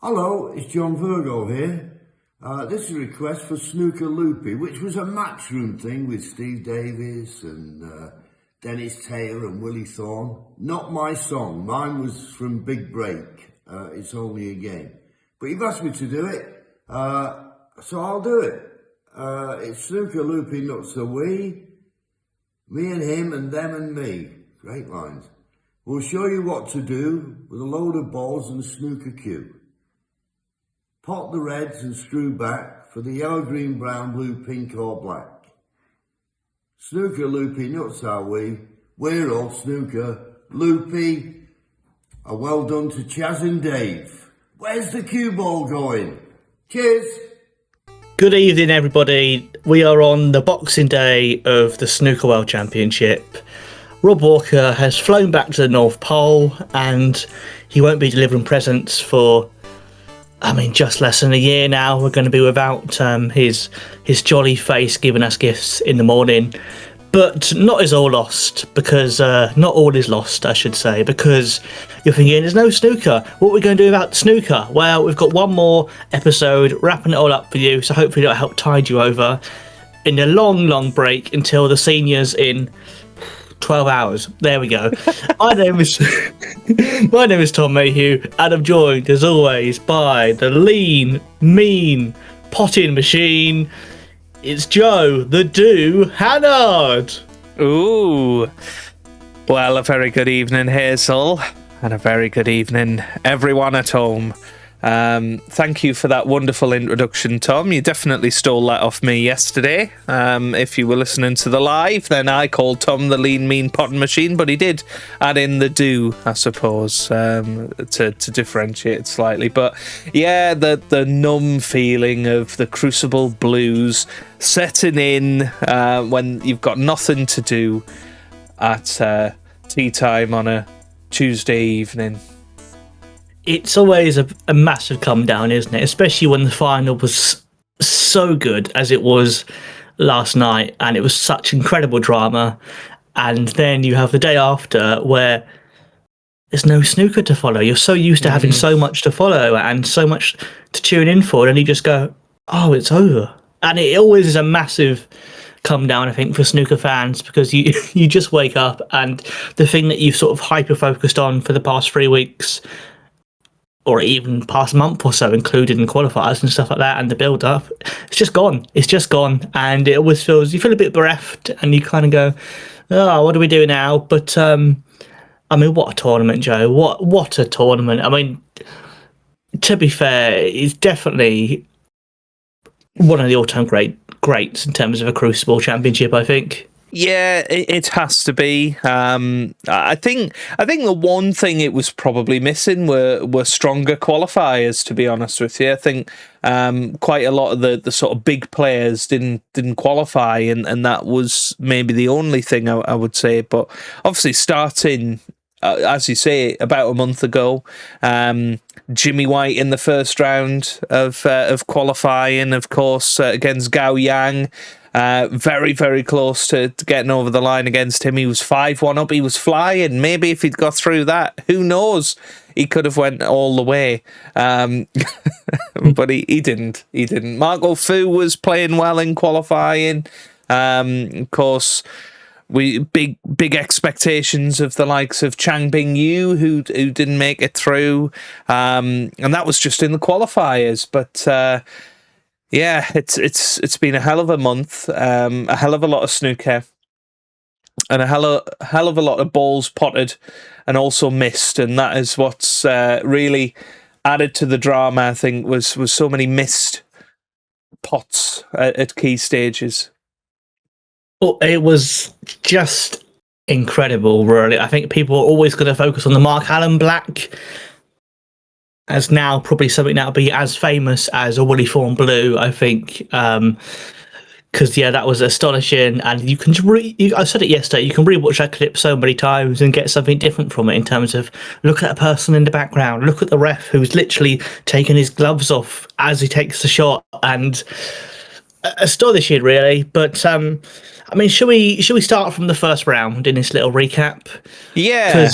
Hello, it's John Virgo here. This is a request for Snooker Loopy, which was a matchroom thing with Steve Davis and Dennis Taylor and Willie Thorne. Not my song. Mine was from Big Break. It's only a game. But you've asked me to do it, so I'll do it. It's Snooker Loopy, not so we. Me and him and them and me. Great lines. We'll show you what to do with a load of balls and a snooker cue. Pot the reds and screw back for the yellow, green, brown, blue, pink or black. Snooker Loopy, nuts are we. We're all snooker loopy. A well done to Chaz and Dave. Where's the cue ball going? Cheers. Good evening, everybody. We are on the Boxing Day of the Snooker World Championship. Rob Walker has flown back to the North Pole and he won't be delivering presents for just less than a year now. We're going to be without his jolly face giving us gifts in the morning. But not is all lost, because not all is lost, I should say, because you're thinking, there's no snooker. What are we going to do about snooker? Well, we've got one more episode wrapping it all up for you, so hopefully that'll help tide you over in a long, long break until the seniors in 12 hours. There we go. My name is Tom Mayhew, and I'm joined, as always, by the lean, mean, potting machine. It's Joe, the Do Hannard. Ooh. Well, a very good evening, Hazel, and a very good evening, everyone at home. Thank you for that wonderful introduction, Tom. You definitely stole that off me yesterday. If you were listening to the live, then I called Tom the lean, mean potting machine, but he did add in the do, I suppose, to differentiate slightly. But yeah, the numb feeling of the Crucible blues setting in when you've got nothing to do at tea time on a Tuesday evening. It's always a massive come down, isn't it? Especially when the final was so good as it was last night, and it was such incredible drama. And then you have the day after where there's no snooker to follow. You're so used to having so much to follow and so much to tune in for, and you just go, oh, it's over. And it always is a massive come down, I think, for snooker fans, because you just wake up and the thing that you've sort of hyper-focused on for the past 3 weeks, or even past month or so, included in qualifiers and stuff like that, and the build-up, it's just gone. It's just gone, and it always feels, you feel a bit bereft, and you kind of go, oh, what do we do now? But, what a tournament, Joe. What a tournament. To be fair, it's definitely one of the all-time greats in terms of a Crucible Championship, I think. Yeah, it has to be. I think the one thing it was probably missing were stronger qualifiers, to be honest with you. I think quite a lot of the sort of big players didn't qualify, and that was maybe the only thing I would say. But obviously starting, as you say, about a month ago, Jimmy White in the first round of qualifying, of course, against Gao Yang. Very, very close to getting over the line against him. He was 5-1 up. He was flying. Maybe if he'd got through that, who knows? He could have went all the way. But he didn't. He didn't. Marco Fu was playing well in qualifying. Of course, we big expectations of the likes of Chang Bing Yu, who didn't make it through. And that was just in the qualifiers. But yeah, it's been a hell of a month, a hell of a lot of snooker, and a hell of a lot of balls potted and also missed, and that is what's really added to the drama. I think was so many missed pots at key stages. Well, it was just incredible, really. I think people are always going to focus on the Mark Allen Black as now probably something that'll be as famous as a Willie Thorne Blue, I think, because that was astonishing, and you can I said it yesterday, you can rewatch that clip so many times and get something different from it, in terms of, look at that person in the background, look at the ref who's literally taking his gloves off as he takes the shot, and astonishing, really. But should we start from the first round in this little recap? Yeah.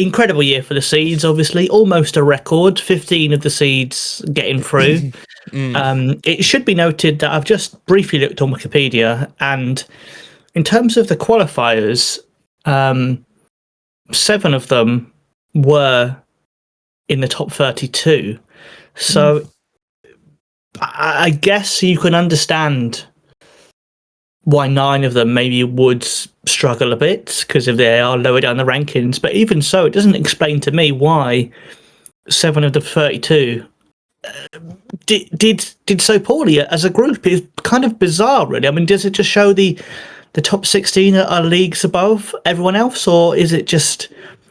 incredible year for the seeds, obviously. Almost a record, 15 of the seeds getting through. It should be noted that I've just briefly looked on Wikipedia, and in terms of the qualifiers, 7 of them were in the top 32. So I guess you can understand why 9 of them maybe would struggle a bit because if they are lower down the rankings. But even so, it doesn't explain to me why 7 of the 32 did so poorly as a group. It's kind of bizarre, really. I mean, does it just show the top 16 are leagues above everyone else, or is it just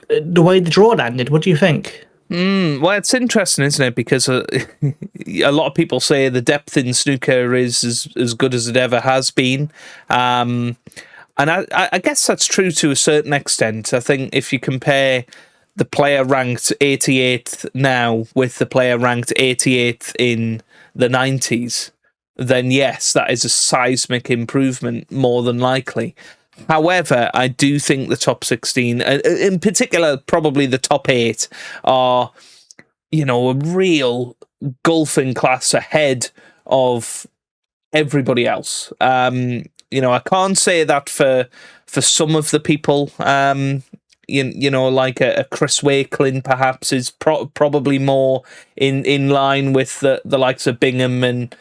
the way the draw landed? What do you think? Well, it's interesting, isn't it? Because a lot of people say the depth in snooker is as good as it ever has been. And I guess that's true to a certain extent. I think if you compare the player ranked 88th now with the player ranked 88th in the 90s, then yes, that is a seismic improvement, more than likely. However, I do think the top 16, in particular, probably the top 8, are, a real golfing class ahead of everybody else. I can't say that for some of the people. Like a Chris Wakelin perhaps is probably more in line with the likes of Bingham and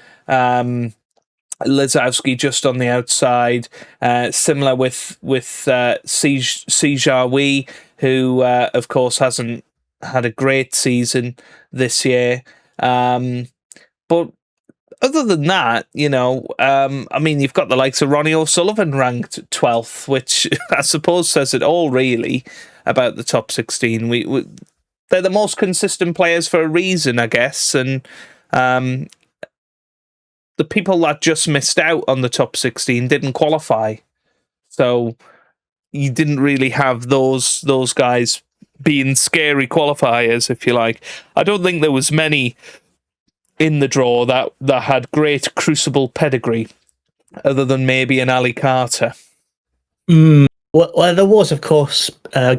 Lazowski just on the outside. Similar with Sijawi, who of course hasn't had a great season this year. But other than that, you've got the likes of Ronnie O'Sullivan ranked 12th, which I suppose says it all really about the top 16. They're the most consistent players for a reason, I guess, and the people that just missed out on the top 16 didn't qualify. So you didn't really have those guys being scary qualifiers, if you like. I don't think there was many in the draw that had great Crucible pedigree, other than maybe an Ali Carter. Well, there was, of course,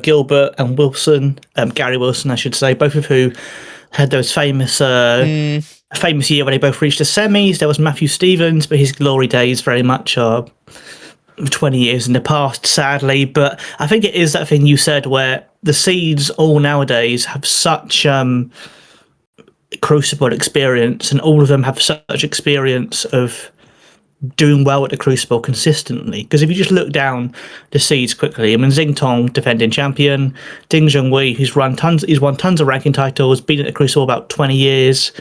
Gilbert and Wilson, Gary Wilson, I should say, both of who had those famous year where they both reached the semis. There was Matthew Stevens, but his glory days very much are 20 years in the past, sadly. But I think it is that thing you said where the seeds all nowadays have such Crucible experience, and all of them have such experience of doing well at the Crucible consistently. Because if you just look down the seeds quickly, I mean, Xing Tong, defending champion, Ding Junhui, he's won tons of ranking titles, been at the Crucible about 20 years.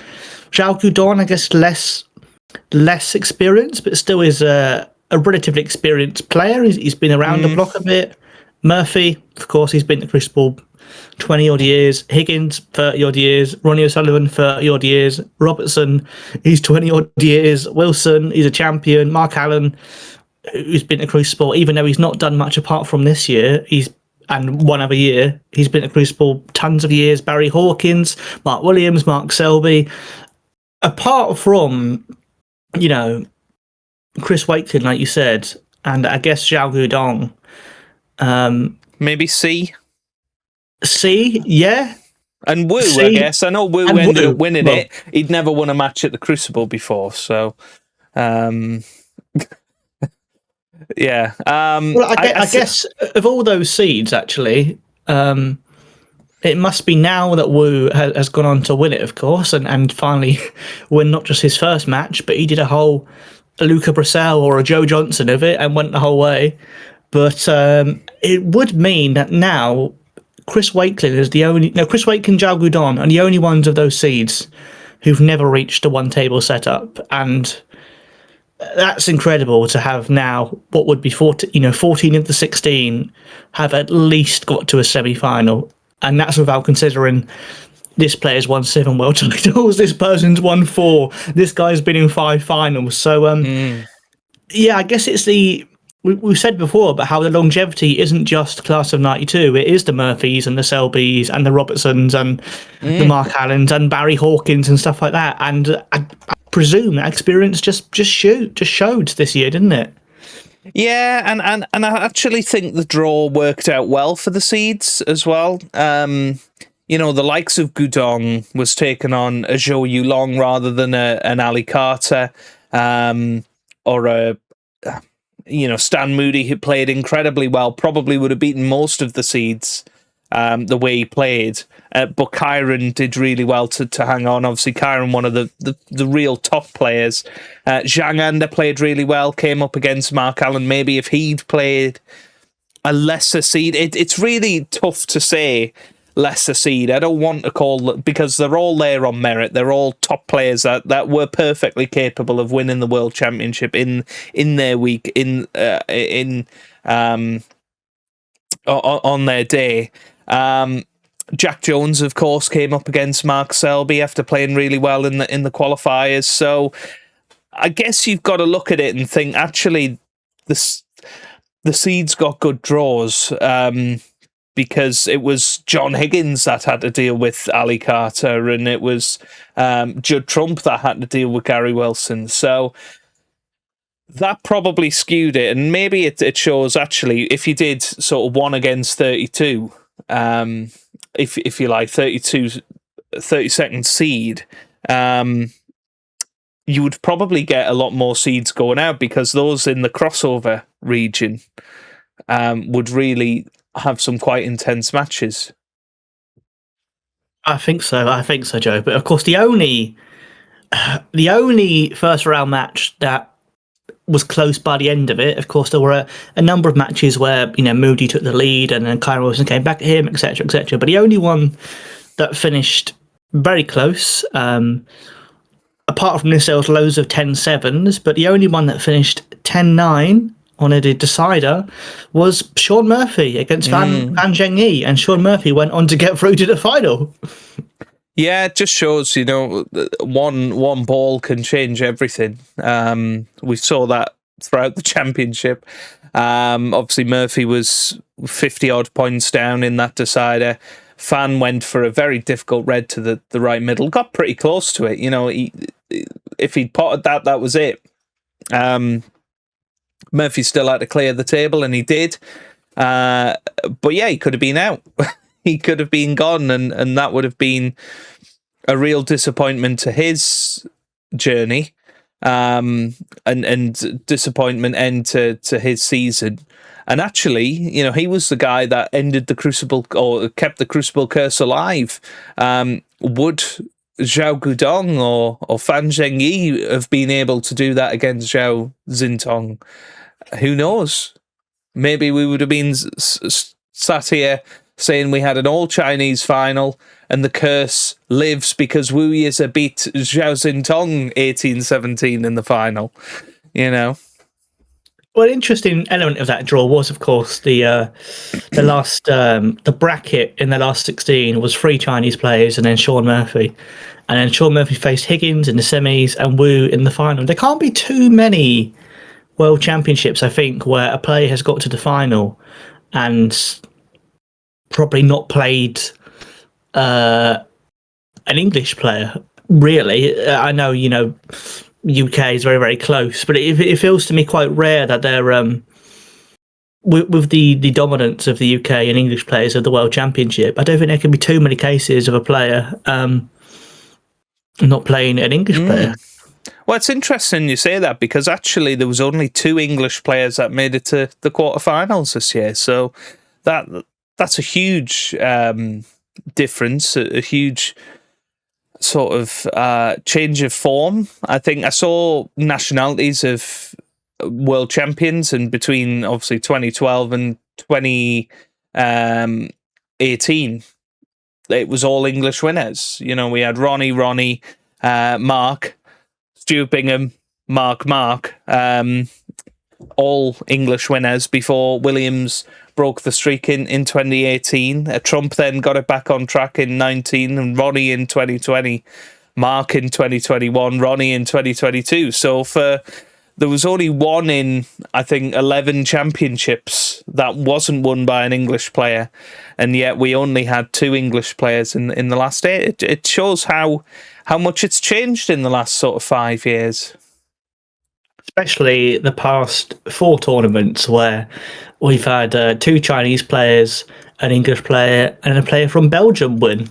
Zhao Gudong, I guess less experience, but still is a relatively experienced player. He's been around the block a bit. Murphy, of course, he's been at the Crucible 20 odd years. Higgins, 30 odd years. Ronnie O'Sullivan, 30 odd years. Robertson, he's 20 odd years. Wilson, he's a champion. Mark Allen, who's been at Crucible, even though he's not done much apart from this year, and one other year, he's been at Crucible tons of years. Barry Hawkins, Mark Williams, Mark Selby. Apart from, Chris Wakelin, like you said, and I guess Zhao Gudong. Maybe C, yeah. And Wu, I guess. I know Wu ended up winning it. He'd never won a match at the Crucible before, so... yeah. I guess of all those seeds, actually, it must be now that Wu has gone on to win it, of course, and finally win not just his first match, but he did a whole Luca Brissell or a Joe Johnson of it and went the whole way. But it would mean that now Chris Wakelin is Chris Wakelin, Zhao Gudong are the only ones of those seeds who've never reached a one-table setup, and that's incredible to have now. What would be 14 of the 16 have at least got to a semi-final, and that's without considering this player's won 7 world titles, this person's won 4, this guy's been in 5 finals. So yeah, I guess it's we've said before about how the longevity isn't just class of 92. It is the Murphys and the Selbys and the Robertsons and the Mark Allens and Barry Hawkins and stuff like that. And I presume that experience just showed this year, didn't it? Yeah, and I actually think the draw worked out well for the seeds as well. The likes of Gudong was taken on a Zhou Yulong rather than an Ali Carter, or Stan Moody, who played incredibly well, probably would have beaten most of the seeds the way he played. But Kyron did really well to hang on. Obviously, Kyron, one of the real top players. Zhang Anda played really well, came up against Mark Allen. Maybe if he'd played a lesser seed, it's really tough to say lesser seed. I don't want to call, because they're all there on merit. They're all top players that were perfectly capable of winning the World Championship in their week, on their day. Jack Jones, of course, came up against Mark Selby after playing really well in the qualifiers. So I guess you've got to look at it and think, actually, the seeds got good draws, because it was John Higgins that had to deal with Ali Carter, and it was Judd Trump that had to deal with Gary Wilson. So that probably skewed it, and maybe it shows, actually, if you did sort of 1 against 32, if you like, 32nd seed, you would probably get a lot more seeds going out, because those in the crossover region would really have some quite intense matches. I think so, Joe. But of course, the only first round match that was close by the end of it, of course, there were a number of matches where Moody took the lead and then Kyron Wilson came back at him, etc., etc. But the only one that finished very close, apart from this, there was loads of 10-7s, but the only one that finished 10-9 on a decider was Sean Murphy against Fan Zhengyi, and Sean Murphy went on to get through to the final. Yeah, it just shows, one ball can change everything. We saw that throughout the championship. Obviously, Murphy was 50-odd points down in that decider. Fan went for a very difficult red to the right middle, got pretty close to it. If he'd potted that was it. Murphy still had to clear the table, and he did. But yeah, he could have been out. He could have been gone, and that would have been a real disappointment to his journey, and disappointment end to his season. And actually, he was the guy that ended the Crucible, or kept the Crucible curse alive. Would Zhao Gudong or Fan Zhengyi have been able to do that against Zhao Xintong? Who knows? Maybe we would have been sat here saying we had an all-Chinese final and the curse lives because Wu Yize beat Zhao Xintong 18-17 in the final, Well, an interesting element of that draw was, of course, the bracket in the last 16 was 3 Chinese players and then Sean Murphy. And then Sean Murphy faced Higgins in the semis and Wu in the final. There can't be too many World Championships, I think, where a player has got to the final and probably not played an English player, really. I know, UK is very, very close, but it feels to me quite rare that they're with the dominance of the UK and English players of the World Championship. I don't think there can be too many cases of a player not playing an English player. Well, it's interesting you say that, because actually there was only 2 English players that made it to the quarterfinals this year. So that's a huge difference, a huge sort of change of form. I think I saw nationalities of world champions, and between obviously 2012 and 2018, it was all English winners. We had Ronnie, Mark, Stuart Bingham, Mark, all English winners before Williams broke the streak in 2018. Trump then got it back on track in 19, and Ronnie in 2020, Mark in 2021, Ronnie in 2022. So there was only one in, I think, 11 championships that wasn't won by an English player, and yet we only had 2 English players in the last 8. It shows how much it's changed in the last sort of 5 years. especially the past 4 tournaments where we've had 2 Chinese players, an English player, and a player from Belgium win.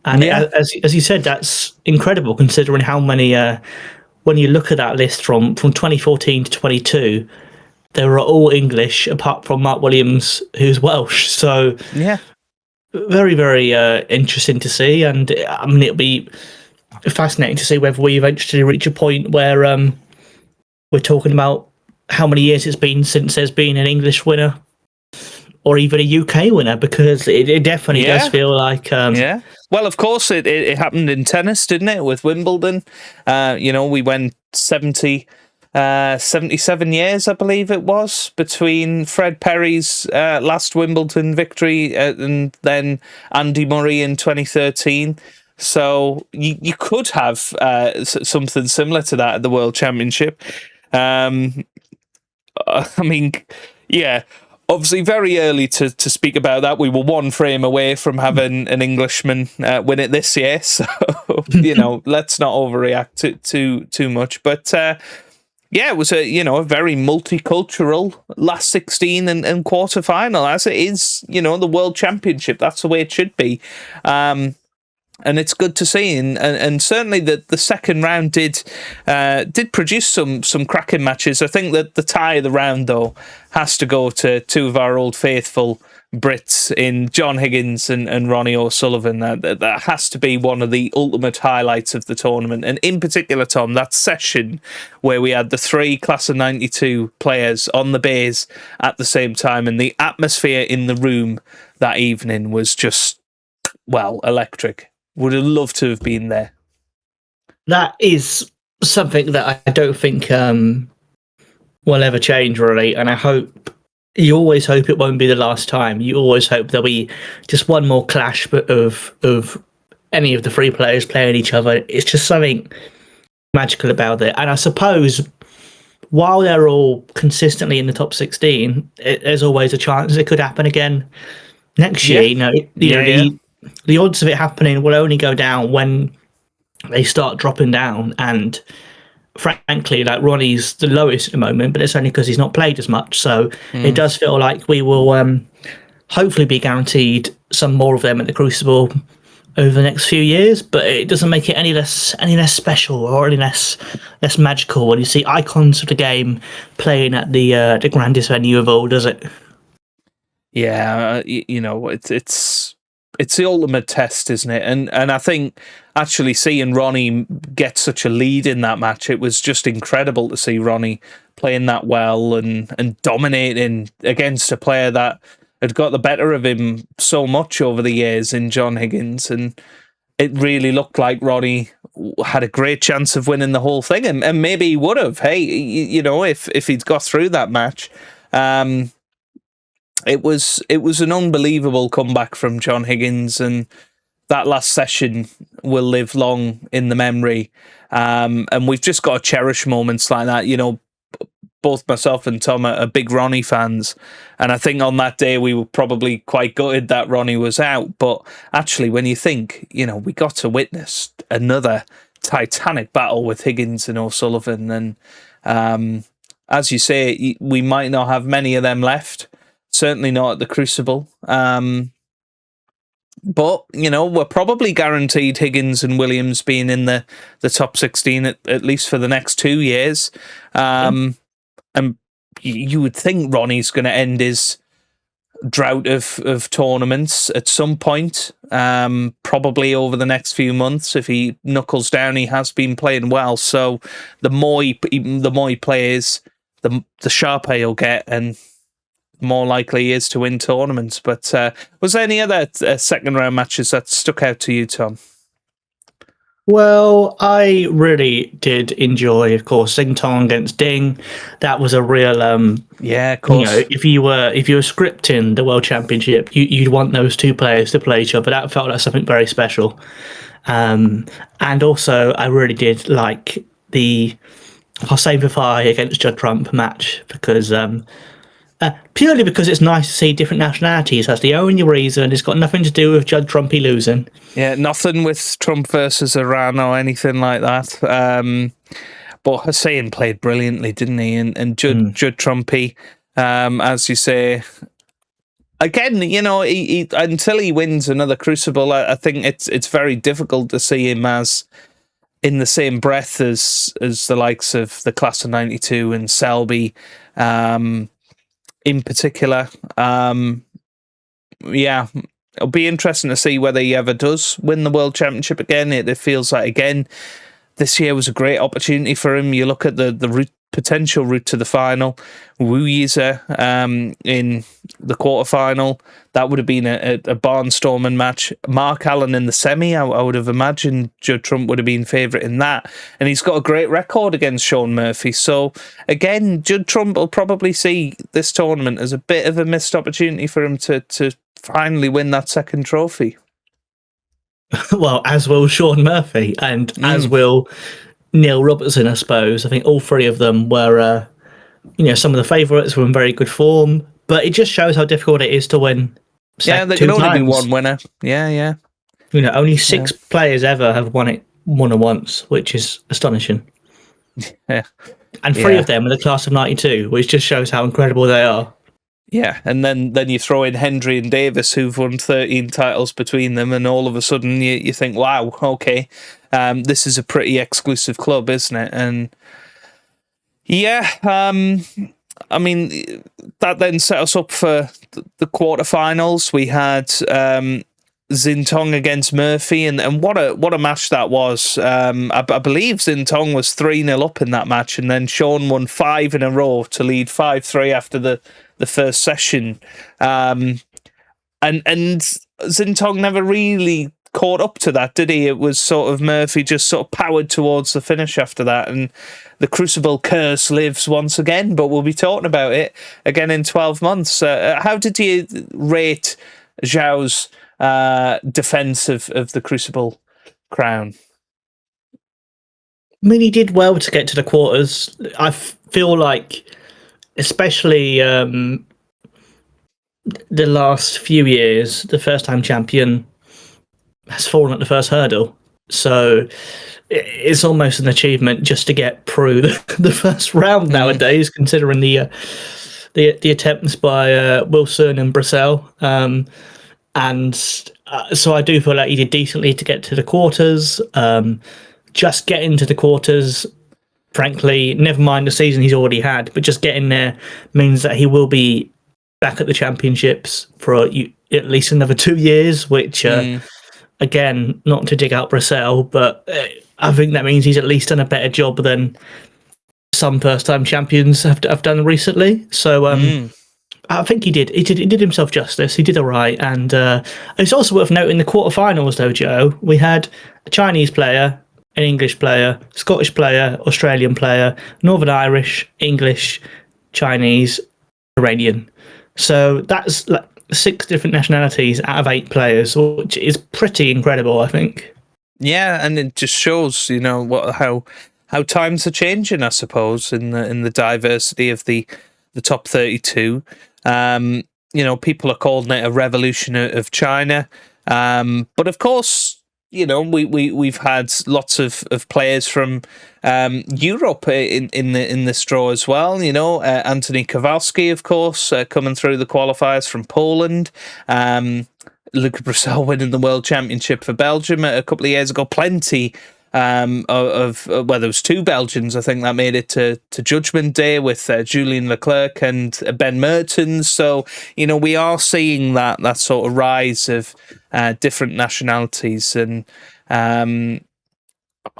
And as you said, that's incredible considering how many. When you look at that list from 2014 to 22, they were all English apart from Mark Williams, who's Welsh. So very, very interesting to see. And I mean, it'll be fascinating to see whether we eventually reach a point where we're talking about how many years it's been since there's been an English winner or even a UK winner, because it definitely does feel like... Well, of course, it happened in tennis, didn't it, with Wimbledon? We went 77 years, I believe it was, between Fred Perry's last Wimbledon victory and then Andy Murray in 2013. So you could have something similar to that at the World Championship. Obviously very early to speak about that. We were 1 frame away from having an Englishman win it this year. So, let's not overreact too much. But it was a very multicultural last 16 and quarter final, as it is, the World Championship. That's the way it should be. And it's good to see, and certainly the second round did produce some cracking matches. I think that the tie of the round, though, has to go to 2 of our old faithful Brits in John Higgins and Ronnie O'Sullivan. That has to be one of the ultimate highlights of the tournament, and in particular, Tom, that session where we had the 3 class of '92 players on the bays at the same time, and the atmosphere in the room that evening was just, electric. Would have loved to have been there. That is something that I don't think will ever change, really. And you always hope it won't be the last time. You always hope there'll be just one more clash of any of the 3 players playing each other. It's just something magical about it. And I suppose while they're all consistently in the top 16, there's always a chance it could happen again next year. The odds of it happening will only go down when they start dropping down. And frankly, like, Ronnie's the lowest at the moment, but it's only because he's not played as much. So it does feel like we will hopefully be guaranteed some more of them at the Crucible over the next few years. But it doesn't make it any less special or any less magical when you see icons of the game playing at the grandest venue of all, does it? Yeah, it's the ultimate test, isn't it? And I think actually seeing Ronnie get such a lead in that match, it was just incredible to see Ronnie playing that well and dominating against a player that had got the better of him so much over the years in John Higgins. And it really looked like Ronnie had a great chance of winning the whole thing. And maybe he would have, if he'd got through that match. It was an unbelievable comeback from John Higgins, and that last session will live long in the memory. And we've just got to cherish moments like that. Both myself and Tom are big Ronnie fans, and I think on that day we were probably quite gutted that Ronnie was out. But actually, when you think, we got to witness another titanic battle with Higgins and O'Sullivan, and as you say, we might not have many of them left. Certainly not at the Crucible. But, we're probably guaranteed Higgins and Williams being in the top 16 at least for the next 2 years. And you would think Ronnie's going to end his drought of tournaments at some point, probably over the next few months. If he knuckles down, he has been playing well. So the more he plays, the sharper he'll get, and more likely he is to win tournaments. But was there any other second round matches that stuck out to you, Tom? Well, I really did enjoy, of course, Sing Tong against Ding. That was a real, of course. If you were scripting the World Championship, you'd want those 2 players to play each other. That felt like something very special. And also, I really did like the Hossein Fafai against Judd Trump match, because purely because it's nice to see different nationalities. That's the only reason. It's got nothing to do with Judd Trumpy losing. Yeah, nothing with Trump versus Iran or anything like that. but Hussein played brilliantly, didn't he? And Judd Trumpy, as you say, again, he until he wins another Crucible, I think it's very difficult to see him as in the same breath as the likes of the class of '92 and Selby, in particular. It'll be interesting to see whether he ever does win the World Championship again. It feels like, again, this year was a great opportunity for him. You look at the potential route to the final. Wu Yize in the quarterfinal. That would have been a barnstorming match. Mark Allen in the semi. I would have imagined Judd Trump would have been favourite in that. And he's got a great record against Sean Murphy. So, again, Judd Trump will probably see this tournament as a bit of a missed opportunity for him to finally win that second trophy. Well, as will Sean Murphy, and as will Neil Robertson, I suppose. I think all three of them were, some of the favourites were in very good form, but it just shows how difficult it is to win. Yeah, there can only be one winner. Yeah. Only 6 players ever have won it more than once, which is astonishing. Yeah. And 3 of them are the class of '92, which just shows how incredible they are. Yeah, and then you throw in Hendry and Davis, who've won 13 titles between them, and all of a sudden you think, wow, okay, this is a pretty exclusive club, isn't it? And I mean, that then set us up for the quarterfinals. We had Xintong against Murphy, and what a match that was. I believe Xintong was 3-0 up in that match, and then Sean won 5 in a row to lead 5-3 after the first session. And Xintong never really caught up to that, did he? It was sort of Murphy just sort of powered towards the finish after that, and the Crucible curse lives once again, but we'll be talking about it again in 12 months. How did you rate Zhao's defense of the Crucible crown? I mean, he did well to get to the quarters. I feel like, especially the last few years, the first-time champion has fallen at the first hurdle. So it's almost an achievement just to get through the first round nowadays, considering the attempts by Wilson and Brissell. So I do feel like he did decently to get to the quarters. Just getting to the quarters, frankly, never mind the season he's already had, but just getting there means that he will be back at the championships for at least another 2 years, which, again, not to dig out Brissell, but I think that means he's at least done a better job than some first-time champions have done recently. So I think he did himself justice. He did all right. And it's also worth noting the quarterfinals, though, Joe. We had a Chinese player, an English player, Scottish player, Australian player, Northern Irish, English, Chinese, Iranian. So that's like 6 different nationalities out of 8 players, which is pretty incredible, I think. Yeah, and it just shows, how times are changing, I suppose, in the diversity of the top 32. People are calling it a revolution of China, but of course, we've had lots of players from Europe in this draw as well. Anthony Kowalski, of course, coming through the qualifiers from Poland. Luca Brissell winning the World Championship for Belgium a couple of years ago. Plenty there was 2 Belgians, I think, that made it to Judgment Day with Julien Leclerc and Ben Mertens. So, we are seeing that sort of rise of different nationalities, and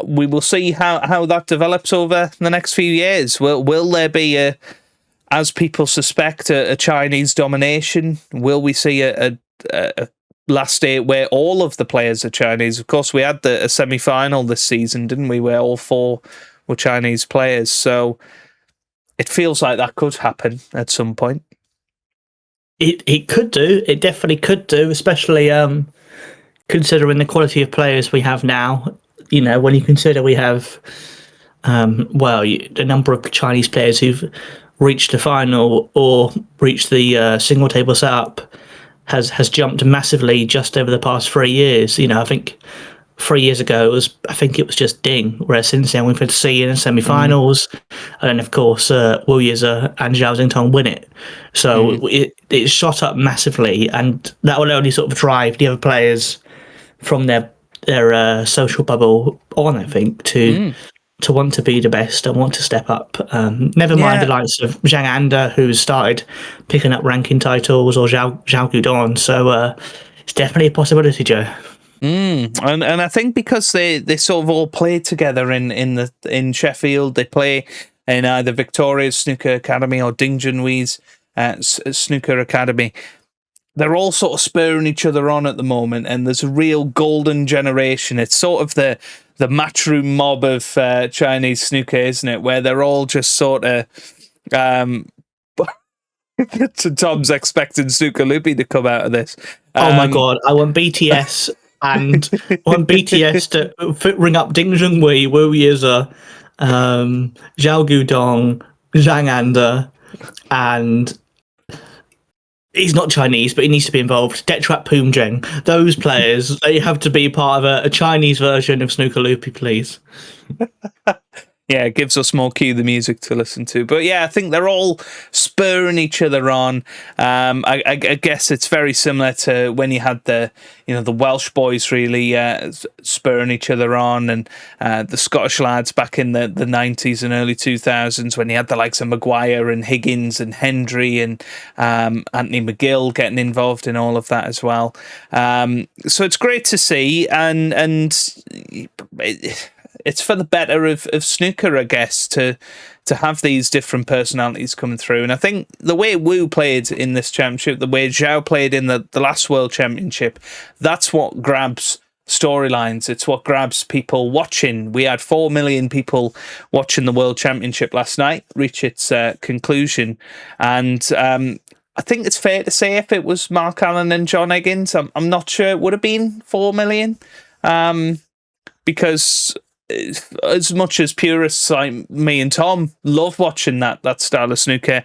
we will see how that develops over the next few years. Will there be as people suspect, a Chinese domination? Will we see a last 8 where all of the players are Chinese? Of course, we had a semi-final this season, didn't we, where all 4 were Chinese players. So it feels like that could happen at some point. It could do. It definitely could do, especially considering the quality of players we have now. When you consider we have, the number of Chinese players who've reached the final or reached the single table setup has jumped massively just over the past 3 years. I think 3 years ago, I think it was just Ding, whereas since then we've had C in the semi-finals, and then of course Wu Yize and Zhao Xingtong win it. So it shot up massively, and that will only sort of drive the other players from their social bubble on, I think, to want to be the best and want to step up. Never mind the likes of Zhang Anda, who's started picking up ranking titles, or Zhao Gudong. So it's definitely a possibility, Joe. And I think because they sort of all play together in Sheffield, they play in either Victoria's Snooker Academy or Ding Junhui's Snooker Academy. They're all sort of spurring each other on at the moment, and there's a real golden generation. It's sort of the matchroom mob of Chinese snooker, isn't it? Where they're all just sort of... Tom's expecting Snooker Loopy to come out of this. Oh my God, I want BTS and I want BTS to ring up Ding Junhui, Wu Yize, Zhao Gudong, Zhang Anda, and he's not Chinese, but he needs to be involved. Detrat Poomjeng. Those players, they have to be part of a Chinese version of Snooker Loopy, please. Yeah, it gives us more cue the music to listen to. But yeah, I think they're all spurring each other on. I guess it's very similar to when you had the Welsh boys really spurring each other on, and the Scottish lads back in the 90s and early 2000s when you had the likes of Maguire and Higgins and Hendry and Anthony McGill getting involved in all of that as well. So it's great to see, and it's for the better of snooker, I guess, to have these different personalities coming through. And I think the way Wu played in this championship, the way Zhao played in the last World Championship, that's what grabs storylines. It's what grabs people watching. We had 4 million people watching the World Championship last night reach its conclusion. And I think it's fair to say if it was Mark Allen and John Higgins, I'm not sure it would have been 4 million. Because as much as purists like me and Tom love watching that style of snooker,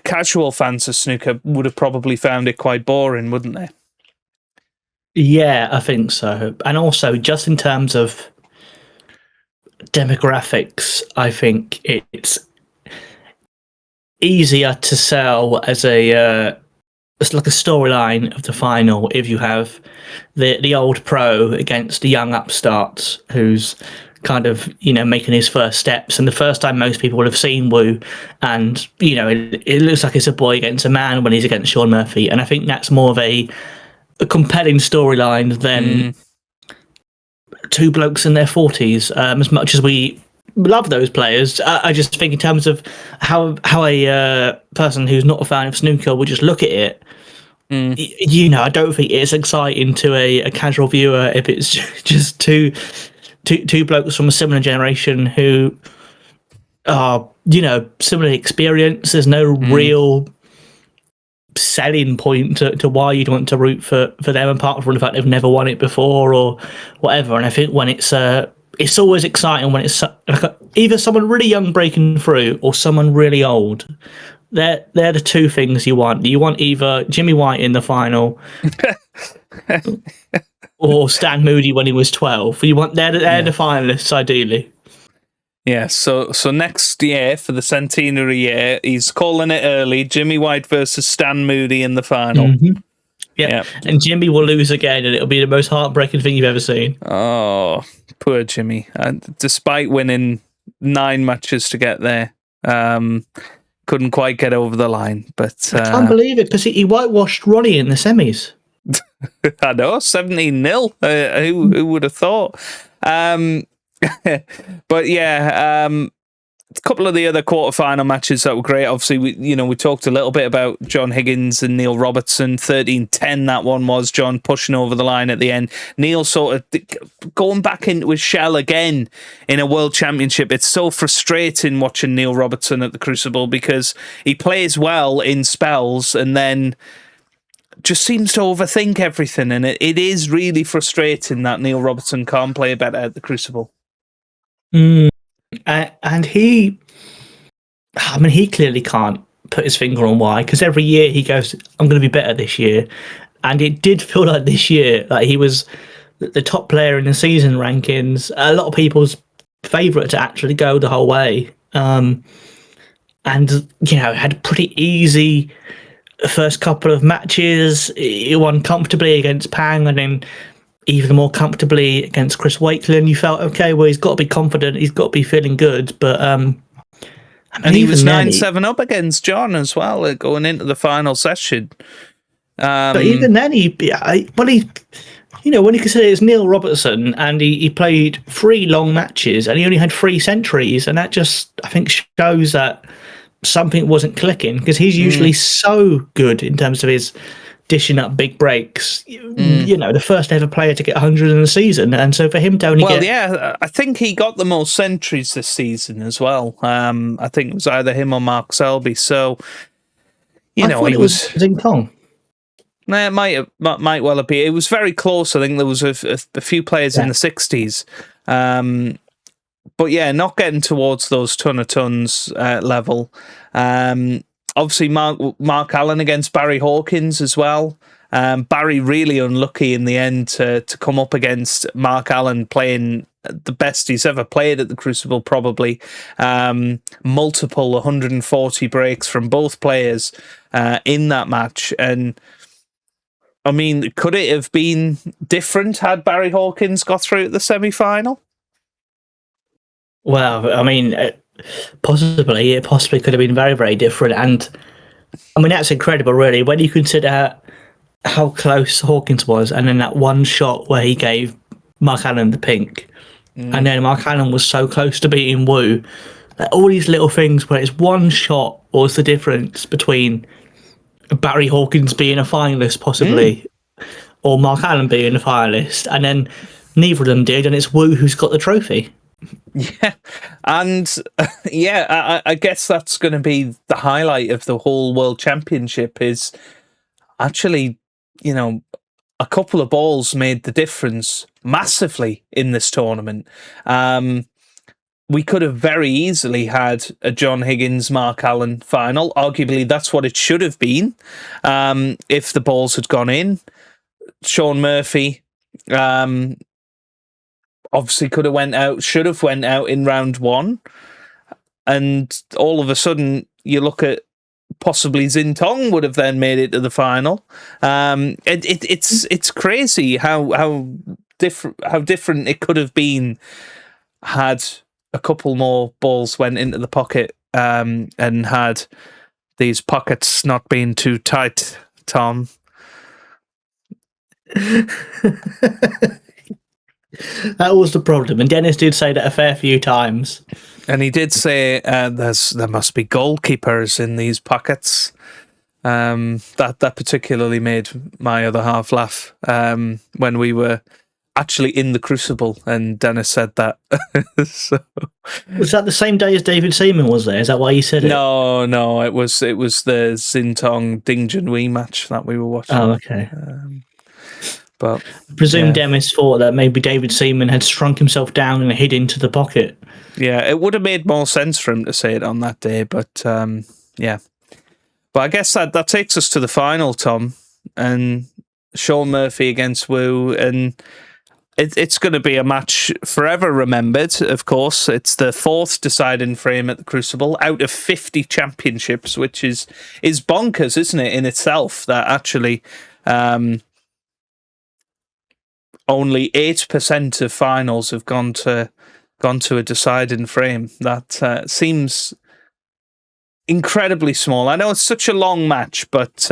casual fans of snooker would have probably found it quite boring, wouldn't they? Yeah, I think so. And also, just in terms of demographics, I think it's easier to sell as it's like a storyline of the final if you have the old pro against the young upstarts who's kind of making his first steps, and the first time most people would have seen Wu, and it looks like it's a boy against a man when he's against Sean Murphy, and I think that's more of a compelling storyline than two blokes in their 40s. As much as we love those players, I just think in terms of how a person who's not a fan of snooker would just look at it, I don't think it's exciting to a casual viewer if it's just two blokes from a similar generation who are similarly experienced. There's no real selling point to why you'd want to root for them, apart from the fact they've never won it before or whatever. And I think when it's always exciting when it's like either someone really young breaking through or someone really old. They're the two things you want. You want either Jimmy White in the final or Stan Moody when he was 12. They're the finalists, ideally. Yeah, so next year, for the centenary year, he's calling it early, Jimmy White versus Stan Moody in the final. Mm-hmm. Yeah, and Jimmy will lose again, and it'll be the most heartbreaking thing you've ever seen. Oh, poor Jimmy. Despite winning 9 matches to get there, couldn't quite get over the line. But I can't believe it, because he whitewashed Ronnie in the semis. I know, 17-0. Who would have thought? But yeah, a couple of the other quarterfinal matches that were great. Obviously, we talked a little bit about John Higgins and Neil Robertson. 13-10, that one was. John pushing over the line at the end. Neil sort of going back into his shell again in a World Championship. It's so frustrating watching Neil Robertson at the Crucible because he plays well in spells and then just seems to overthink everything. And it is really frustrating that Neil Robertson can't play better at the Crucible. And he clearly can't put his finger on why, because every year he goes, I'm going to be better this year. And it did feel like this year that he was the top player in the season rankings. A lot of people's favourite to actually go the whole way. And, had a pretty easy first couple of matches. He won comfortably against Pang and then even more comfortably against Chris Wakelin. You felt, okay, well, he's got to be confident. He's got to be feeling good. But and he was 9-7 up against John as well, going into the final session. But even then, when you consider it's Neil Robertson and he played 3 long matches and he only had 3 centuries, and that just, I think, shows that something wasn't clicking, because he's usually so good in terms of his dishing up big breaks. The first ever player to get 100 in a season, and so for him to only I think he got the most centuries this season as well. I think it was either him or Mark Selby. So he was Zing Tong. No, it might well have been. It was very close. I think there was a few players in the 60s. But yeah, not getting towards those ton of tons level. Obviously, Mark Allen against Barry Hawkins as well. Barry really unlucky in the end to come up against Mark Allen playing the best he's ever played at the Crucible, probably. Multiple 140 breaks from both players in that match. And I mean, could it have been different had Barry Hawkins got through at the semi-final? Well, I mean, it possibly could have been very, very different. And I mean, that's incredible, really, when you consider how close Hawkins was, and then that one shot where he gave Mark Allen the pink, and then Mark Allen was so close to beating Wu. All these little things where it's one shot was the difference between Barry Hawkins being a finalist, possibly, or Mark Allen being a finalist, and then neither of them did, and it's Wu who's got the trophy. Yeah, and I guess that's going to be the highlight of the whole World Championship, is actually, a couple of balls made the difference massively in this tournament. We could have very easily had a John Higgins, Mark Allen final. Arguably, that's what it should have been if the balls had gone in. Sean Murphy obviously should have went out in round 1. And all of a sudden, you look at possibly Zintong would have then made it to the final. It's crazy how different it could have been had a couple more balls went into the pocket and had these pockets not been too tight, Tom. That was the problem, and Dennis did say that a fair few times. And he did say there must be goalkeepers in these pockets. That particularly made my other half laugh when we were actually in the Crucible, and Dennis said that. So. Was that the same day as David Seaman was there? Is that why you said it? No, it was the Zintong Ding Junhui match that we were watching. Oh, okay. But I presume Demis thought that maybe David Seaman had shrunk himself down and hid into the pocket. Yeah, it would have made more sense for him to say it on that day, but yeah. But I guess that takes us to the final, Tom, and Sean Murphy against Wu, and it's going to be a match forever remembered, of course. It's the 4th deciding frame at the Crucible out of 50 championships, which is bonkers, isn't it, in itself, that actually only 8% of finals have gone to a deciding frame. That seems incredibly small. I know it's such a long match, but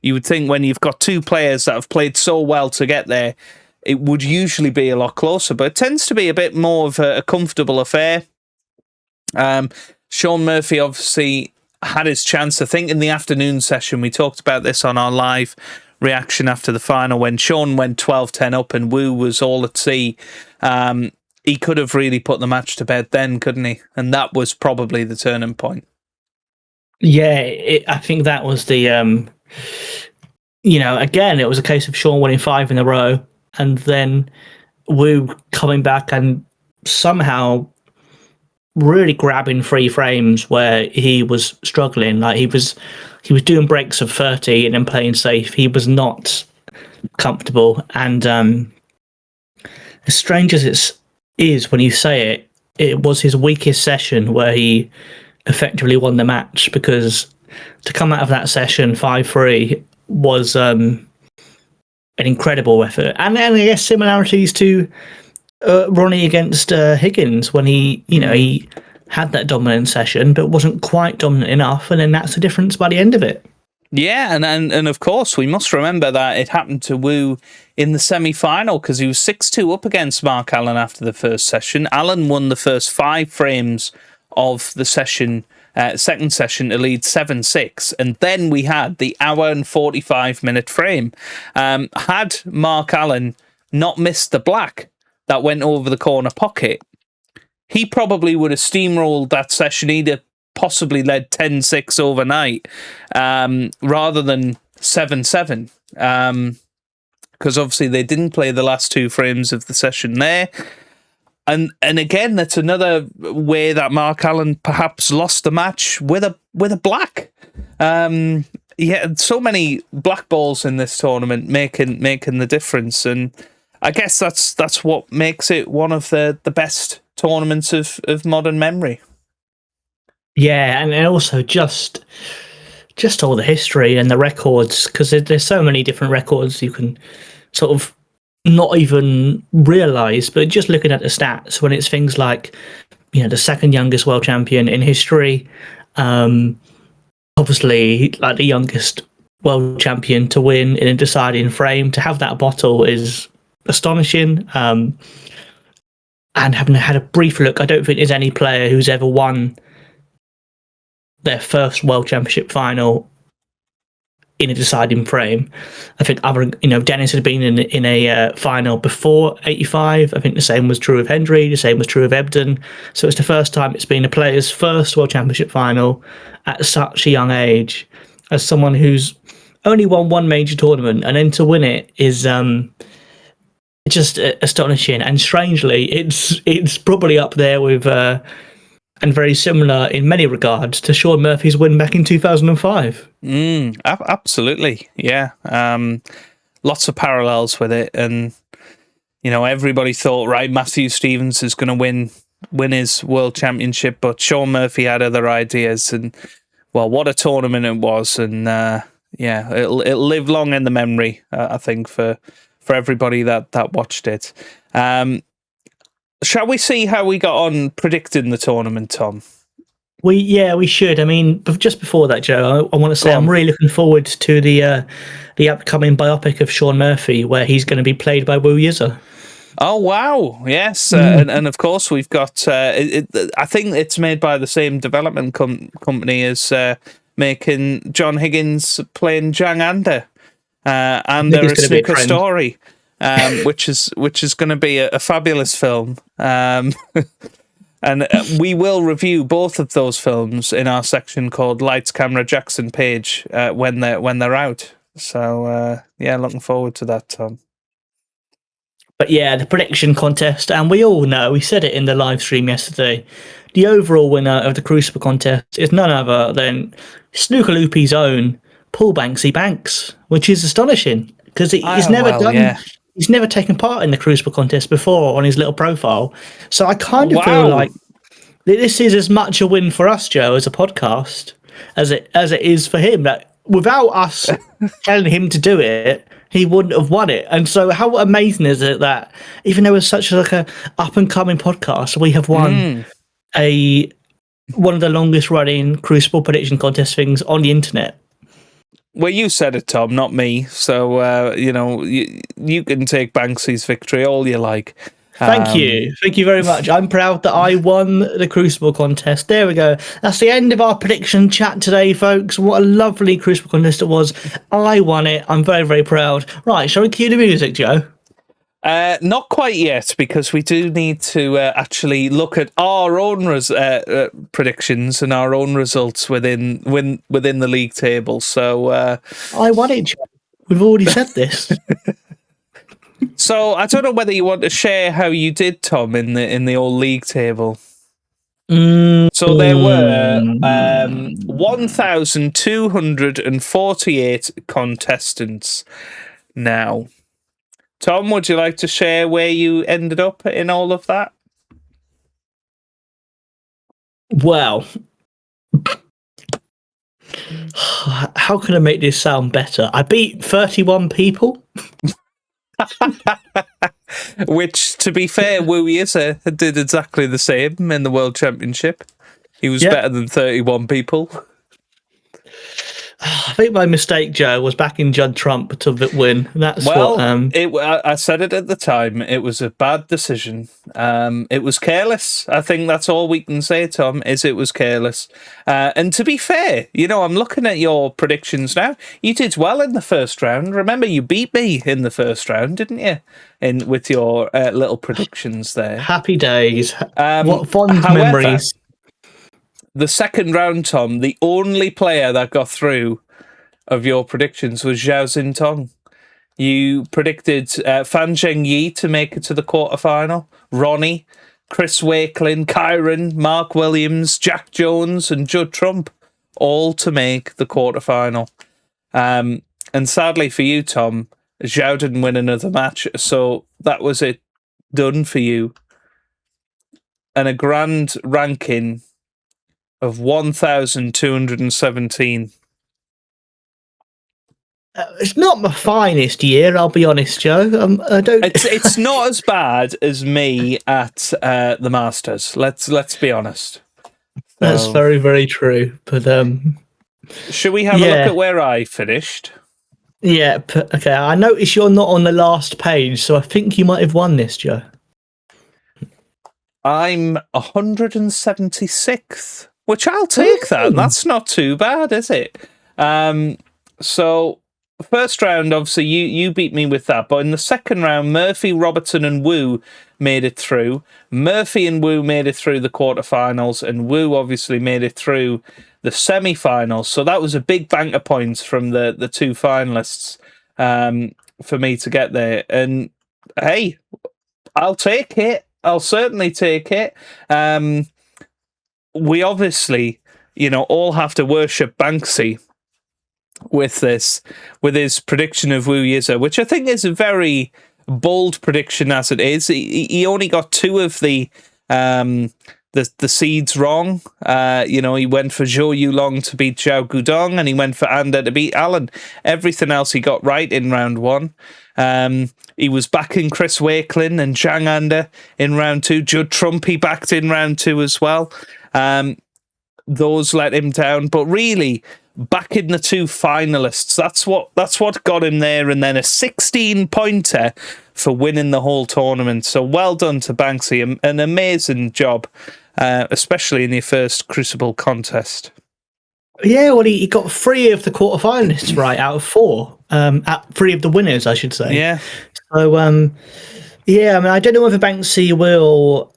you would think when you've got 2 players that have played so well to get there, it would usually be a lot closer, but it tends to be a bit more of a comfortable affair. Sean Murphy obviously had his chance. I think in the afternoon session, we talked about this on our live reaction after the final, when Sean went 12-10 up and Wu was all at sea. He could have really put the match to bed then, couldn't he? And that was probably the turning point. Yeah, I think that was the, again, it was a case of Sean winning 5 in a row, and then Wu coming back and somehow really grabbing 3 frames where he was struggling. Like he was doing breaks of 30 and then playing safe. He was not comfortable, and as strange as it is when you say it, it was his weakest session where he effectively won the match, because to come out of that session 5-3 was an incredible effort. And then I guess similarities to Ronnie against Higgins, when he had that dominant session but wasn't quite dominant enough, and then that's the difference by the end of it. Yeah, and of course we must remember that it happened to Wu in the semi-final, because he was 6-2 up against Mark Allen after the first session. Allen won the first 5 frames of the session, second session, to lead 7-6, and then we had the hour and 45-minute frame. Had Mark Allen not missed the black that went over the corner pocket, he probably would have steamrolled that session. He'd have possibly led 10-6 overnight, rather than 7-7, because obviously they didn't play the last 2 frames of the session there. And again, that's another way that Mark Allen perhaps lost the match, with a black. He had so many black balls in this tournament, making the difference, and I guess that's what makes it one of the best tournaments of modern memory. Yeah, and also just all the history and the records, because there's so many different records you can sort of not even realise, but just looking at the stats, when it's things like, the second youngest world champion in history, obviously like the youngest world champion to win in a deciding frame, to have that bottle is astonishing. And having had a brief look, I don't think there's any player who's ever won their first World Championship final in a deciding frame. I think Dennis had been in a final before 85. I think the same was true of Hendry, the same was true of Ebden. So it's the first time it's been a player's first World Championship final at such a young age, as someone who's only won one major tournament, and then to win it is just astonishing. And strangely, it's probably up there with and very similar in many regards to Shaun Murphy's win back in 2005. Absolutely, yeah. Lots of parallels with it, and everybody thought, right, Matthew Stevens is going to win his World Championship, but Shaun Murphy had other ideas, and well, what a tournament it was, and it'll live long in the memory, I think, for everybody that watched it. Shall we see how we got on predicting the tournament, Tom? We should. I mean, but just before that, Joe, I want to say I'm really looking forward to the upcoming biopic of Shaun Murphy, where he's going to be played by Wu Yiza. Oh wow! Yes, and of course we've got. I think it's made by the same development company as making John Higgins playing Jang Anda, and there is Snooker Story. Which is going to be a fabulous film, and we will review both of those films in our section called Lights, Camera, Jackson Page when they're out. So looking forward to that, Tom. But yeah, the prediction contest, and we all know, we said it in the live stream yesterday, the overall winner of the Crucible contest is none other than Snooker Loopy's own Paul Banksy Banks, which is astonishing, because he's never done. Yeah. He's never taken part in the Crucible contest before on his little profile. So I kind of feel like this is as much a win for us, Joe, as a podcast, as it is for him. That without us telling him to do it, he wouldn't have won it. And so how amazing is it that even though it's such a up and coming podcast, we have won one of the longest running Crucible prediction contest things on the internet. Well, you said it, Tom, not me. So, you can take Banksy's victory all you like. Thank you. Thank you very much. I'm proud that I won the Crucible contest. There we go. That's the end of our prediction chat today, folks. What a lovely Crucible contest it was. I won it. I'm very, very proud. Right, shall we cue the music, Joe? Not quite yet, because we do need to actually look at our own predictions and our own results within the league table. So I won it, Joe. We've already said this. So I don't know whether you want to share how you did, Tom, in the old league table. So there were 1,248 contestants. Now, Tom, would you like to share where you ended up in all of that? Well, how can I make this sound better? I beat 31 people. Which, to be fair, Wu Yiza did exactly the same in the World Championship. He was better than 31 people. I think my mistake, Joe, was backing Judd Trump to win. That's I said it at the time. It was a bad decision. It was careless. I think that's all we can say, Tom, is it was careless. And to be fair, I'm looking at your predictions now. You did well in the first round. Remember, you beat me in the first round, didn't you? With your little predictions there. Happy days. What fond memories. The second round, Tom, the only player that got through of your predictions was Zhao Xintong. You predicted Fan Zhengyi to make it to the quarterfinal, Ronnie, Chris Wakelin, Kyron, Mark Williams, Jack Jones, and Judd Trump, all to make the quarterfinal. And sadly for you, Tom, Zhao didn't win another match, so that was it done for you. And a grand ranking of 1,217. It's not my finest year, I'll be honest, Joe. I don't. It's not as bad as me at the Masters. Let's be honest. That's very, very true. But should we have a look at where I finished? Yeah. Okay. I notice you're not on the last page, so I think you might have won this, Joe. I'm 176th. Which I'll take that. That's not too bad, is it? So, first round, obviously, you beat me with that. But in the second round, Murphy, Robertson, and Wu made it through. Murphy and Wu made it through the quarterfinals, and Wu obviously made it through the semi-finals. So that was a big bank of points from the two finalists for me to get there. And hey, I'll take it. I'll certainly take it. We obviously, all have to worship Banksy with his prediction of Wu Yiza, which I think is a very bold prediction as it is. He only got two of the seeds wrong. He went for Zhou Yulong to beat Zhao Gudong, and he went for Ander to beat Allen. Everything else he got right in round one. He was backing Chris Wakelin and Zhang Ander in round two. Judd Trump he backed in round two as well. Those let him down, but really backing the two finalists, that's what got him there, and then a 16-pointer for winning the whole tournament. So well done to Banksy, an amazing job, especially in your first Crucible contest. Yeah, well, he got 3 of the quarterfinalists right out of 4. 3 of the winners, I should say. Yeah. So, I don't know whether Banksy will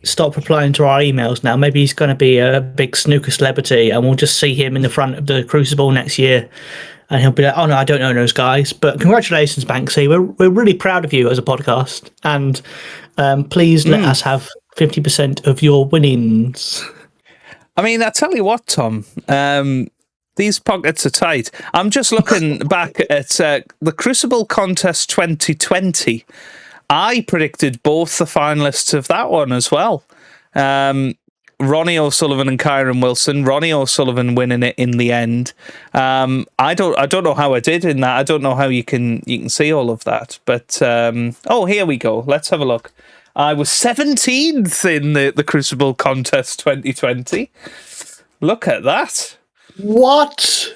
stop replying to our emails now. Maybe he's going to be a big snooker celebrity, and we'll just see him in the front of the Crucible next year, and he'll be like, "Oh no, I don't know those guys." But congratulations, Banksy. We're really proud of you as a podcast, and please let us have 50% of your winnings. I mean, I tell you what, Tom. These pockets are tight. I'm just looking back at the Crucible Contest 2020. I predicted both the finalists of that one as well. Ronnie O'Sullivan and Kyron Wilson. Ronnie O'Sullivan winning it in the end. I don't know how I did in that. I don't know how you can see all of that. But here we go. Let's have a look. I was 17th in the Crucible Contest 2020. Look at that. What?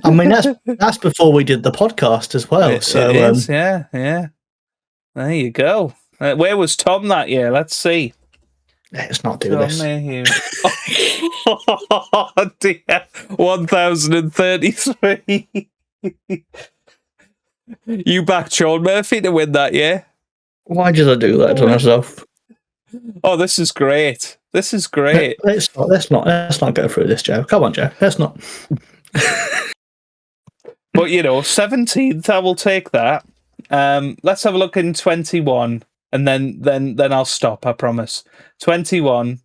I mean, that's before we did the podcast as well. It is, yeah. There you go. Where was Tom that year? Let's see. Let's not do this. Oh dear. 1,033. You backed Sean Murphy to win that year. Why did I do that to myself? Oh, this is great. Let's not go through this, Joe. Come on, Joe. Let's not. But 17th, I will take that. Let's have a look in 21, and then I'll stop, I promise. 21,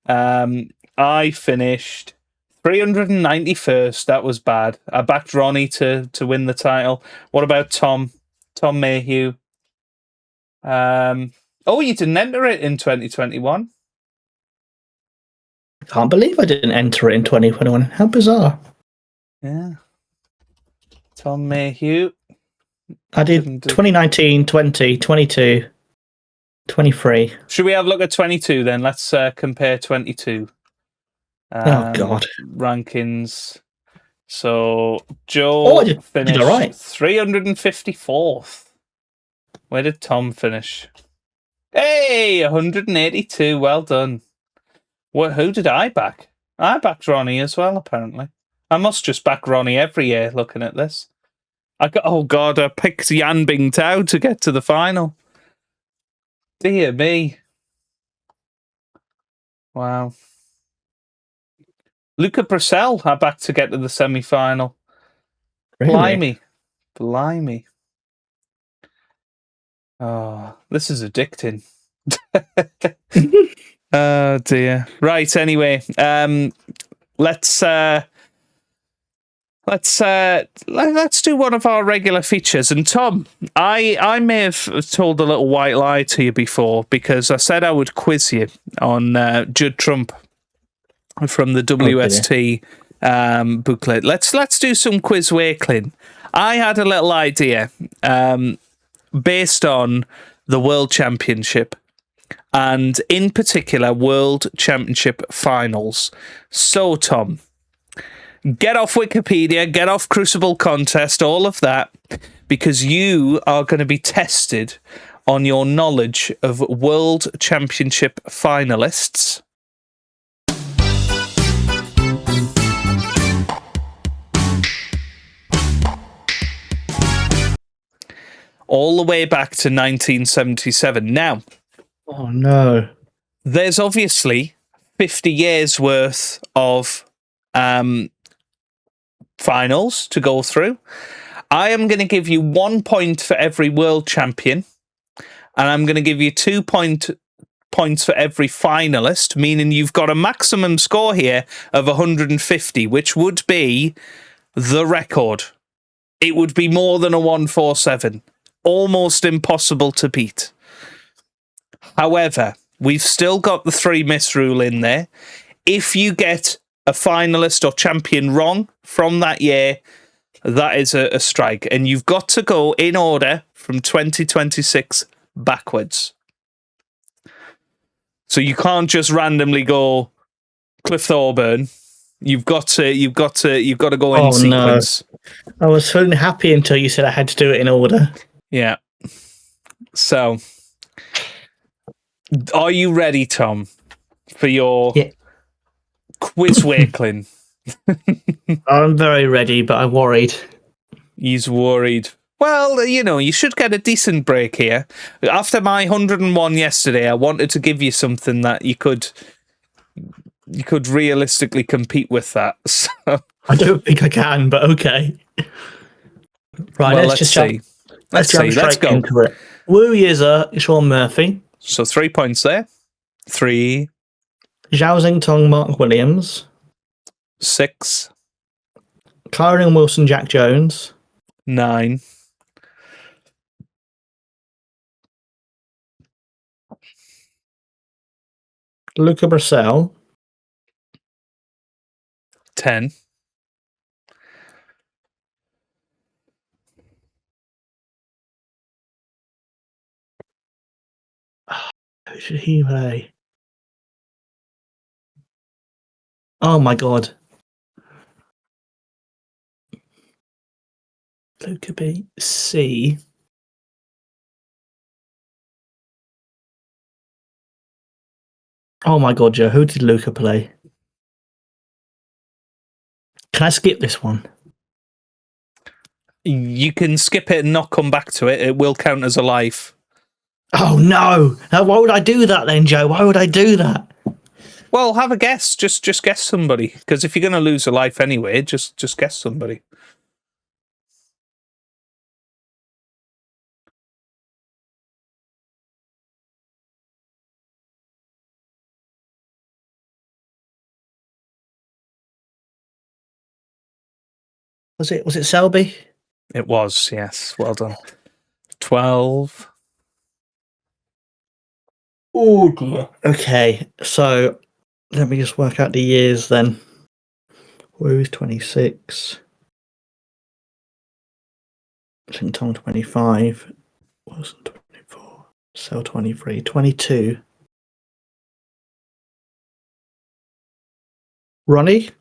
I finished 391st. That was bad. I backed Ronnie to win the title. What about Tom? Tom Mayhew. You didn't enter it in 2021. I can't believe I didn't enter it in 2021. How bizarre. Yeah. Tom Mayhew. I did 2019, 20, 22, 23. Should we have a look at 22 then? Let's compare 22. Oh, God. Rankings. So, Joe finished all right. 354th. Where did Tom finish? Hey, 182. Well done. Who did I back? I backed Ronnie as well, apparently. I must just back Ronnie every year looking at this. I picked Yan Bingtao to get to the final. Dear me. Wow. Luca Purcell, I backed to get to the semi-final. Really? Blimey. Oh, this is addicting. Oh dear. Right, anyway. Let's do one of our regular features. And Tom, I may have told a little white lie to you before because I said I would quiz you on Judd Trump from the WST booklet. Let's do some quiz Wakelin. I had a little idea based on the World Championship and in particular World Championship finals. So Tom, get off Wikipedia, get off Crucible Contest, all of that, because you are going to be tested on your knowledge of World Championship finalists. All the way back to 1977. Now, oh no, there's obviously 50 years worth of finals to go through. I am going to give you 1 point for every world champion, and I'm going to give you 2 points for every finalist, meaning you've got a maximum score here of 150, which would be the record. It would be more than a 147. Almost impossible to beat. However, we've still got the 3 miss rule in there. If you get a finalist or champion wrong from that year, that is a strike. And you've got to go in order from 2026 backwards. So you can't just randomly go Cliff Thorburn. You've got to go in sequence. No. I was feeling happy until you said I had to do it in order. Yeah. So, are you ready, Tom, for your quiz Wakelin? I'm very ready, but I'm worried. He's worried. Well, you should get a decent break here. After my 101 yesterday, I wanted to give you something that you could realistically compete with that. So. I don't think I can, but okay. Right, well, let's see. Let's go. Into it. Wu Yiza, Sean Murphy. So 3 points there. 3. Zhao Xingtong, Mark Williams. 6. Kyron Wilson, Jack Jones. 9. Luca Bracel. 10. Who should he play? Oh my god. Luca B. C. Oh my god, Joe. Who did Luca play? Can I skip this one? You can skip it and not come back to it. It will count as a life. Oh no! Why would I do that then, Joe? Why would I do that? Well, have a guess. Just guess somebody. Because if you're going to lose a life anyway, just guess somebody. Was it Selby? It was, yes. Well done. 12. Oh dear. Okay, so let me just work out the years then. Who is 26? St. Tom 25. Wasn't 24. Cell 23. 22. Ronnie?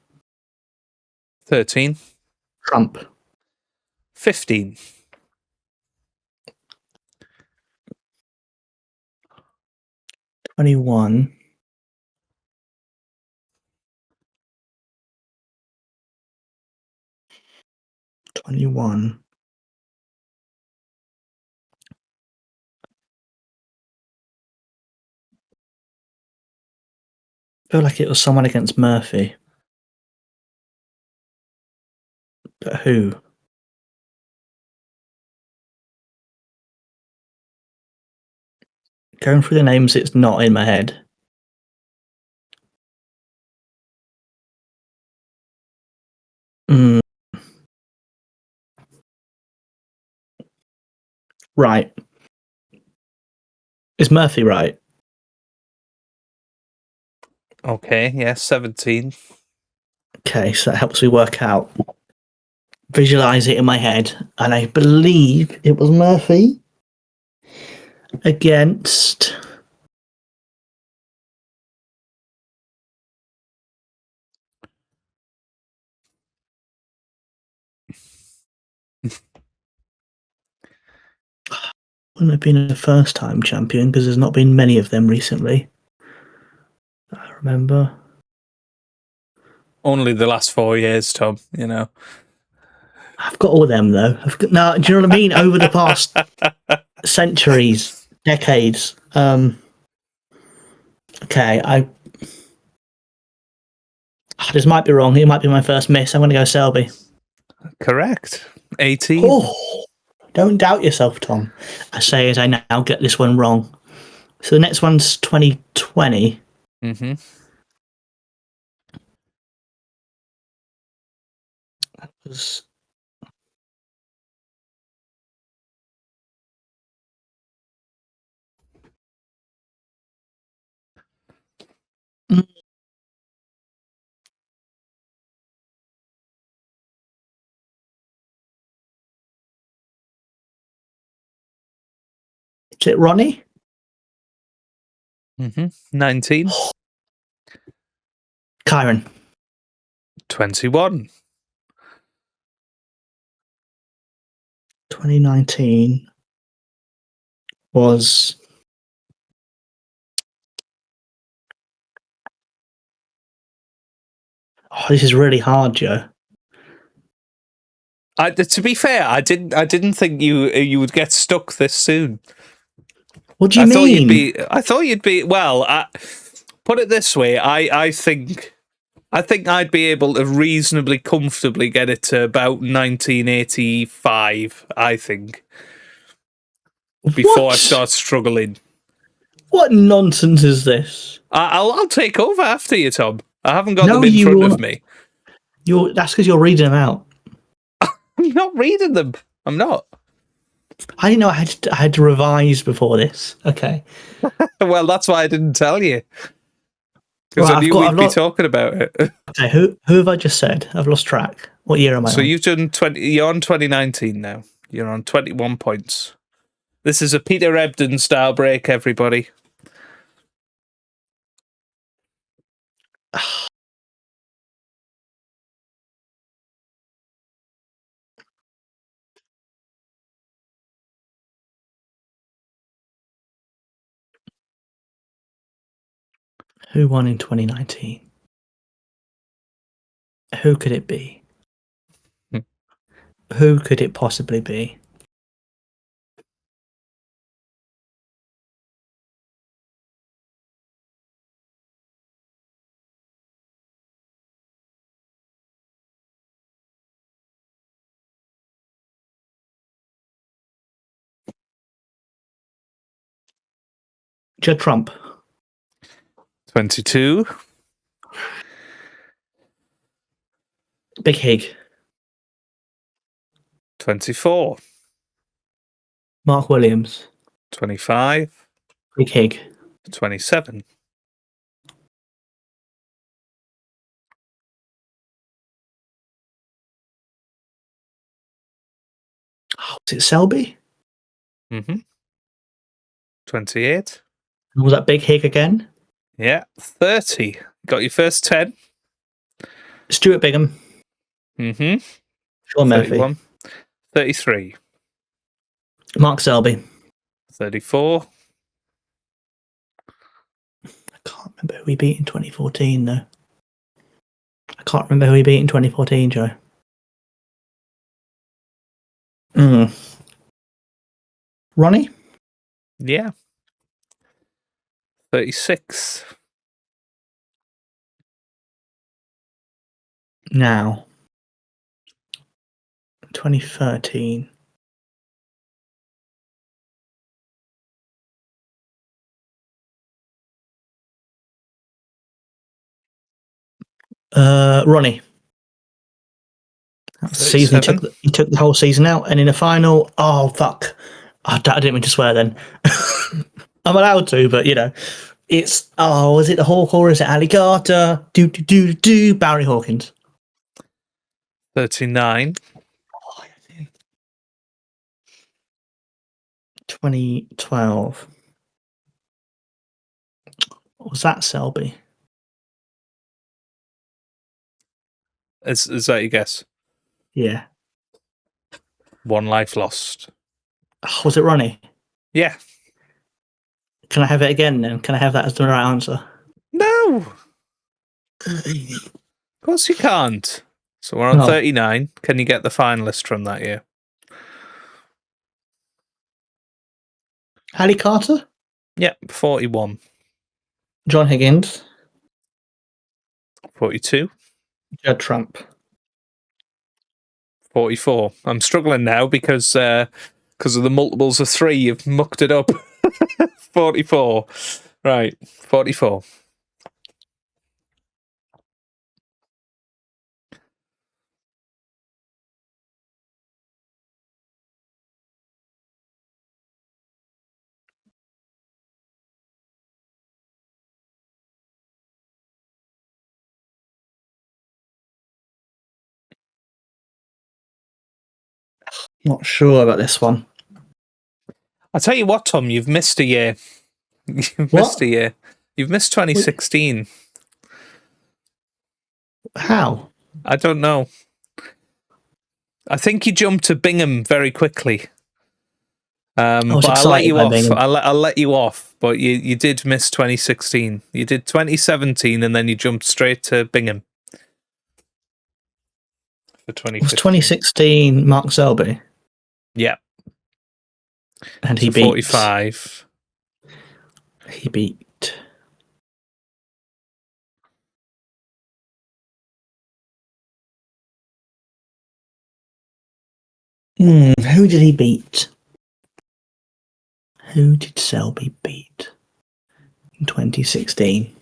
13. Trump. 15. 21. 21. I feel like it was someone against Murphy. But who? Going through the names, it's not in my head. Right. Is Murphy right? Okay, yeah, 17. Okay, so that helps me work out. Visualize it in my head. And I believe it was Murphy against... Wouldn't have been a first time champion because there's not been many of them recently. I remember. Only the last 4 years, Tom, you know. I've got all them though. Now, do you know what I mean? Over the past centuries, decades. Okay, this might be wrong. It might be my first miss. I'm going to go Selby. Correct. 18. Oh, don't doubt yourself, Tom. I say as I now get this one wrong. So the next one's 2020. Mm-hmm. That was... Is it Ronnie? Mm-hmm. 19. Kyron. 21. 2019 was... Oh, this is really hard, Joe. To be fair, I didn't think you would get stuck this soon. What do you mean? I thought you'd be. Well, put it this way. I think I'd be able to reasonably comfortably get it to about 1985. I think before I start struggling. What nonsense is this? I'll take over after you, Tom. I haven't got them in front of me. That's because you're reading them out. I'm not reading them. I'm not. I didn't know I had to revise before this. Okay. Well, that's why I didn't tell you. Because I knew we'd be talking about it. Okay, who have I just said? I've lost track. What year am I on? So you've done 20. You're on 2019 now. You're on 21 points. This is a Peter Ebdon style break, everybody. Who won in 2019? Who could it be? Who could it possibly be? Judd Trump. 22. Big Hig. 24. Mark Williams. 25. Big Hig. 27. Oh, was it Selby? 28. Was that Big Hig again? Yeah. 30. Got your first 10. Stuart Bingham. Mm-hmm. Sean Murphy. 31. 33. Mark Selby. 34. I can't remember who we beat in 2014, though. I can't remember who we beat in 2014, Joe. Ronnie? Yeah. 36. Now. 2013. Ronnie. That was the season he took the whole season out, and in the final, oh fuck! I didn't mean to swear then. I'm allowed to, but you know, it's was it the Hawk or is it Ali Carter? Do Barry Hawkins. 39. 2012. Was that Selby? Is that your guess? Yeah. 1 life lost. Oh, was it Ronnie? Yeah. Can I have it again then? Can I have that as the right answer? No. Of course you can't. So we're on 39. Can you get the finalist from that year? Ali Carter? Yep, 41. John Higgins? 42. Judd Trump? 44. I'm struggling now because of the multiples of 3. You've mucked it up. 44. Right, 44. Not sure about this one. I'll tell you what, Tom, you've missed a year. Missed a year. You've missed 2016. How? I don't know. I think you jumped to Bingham very quickly. But I'll let you off. I'll let you off. But you did miss 2016. You did 2017, and then you jumped straight to Bingham for 2015. Was 2016 Mark Selby? Yeah. And he beat 45. He beat who did he beat? Who did Selby beat in 2016?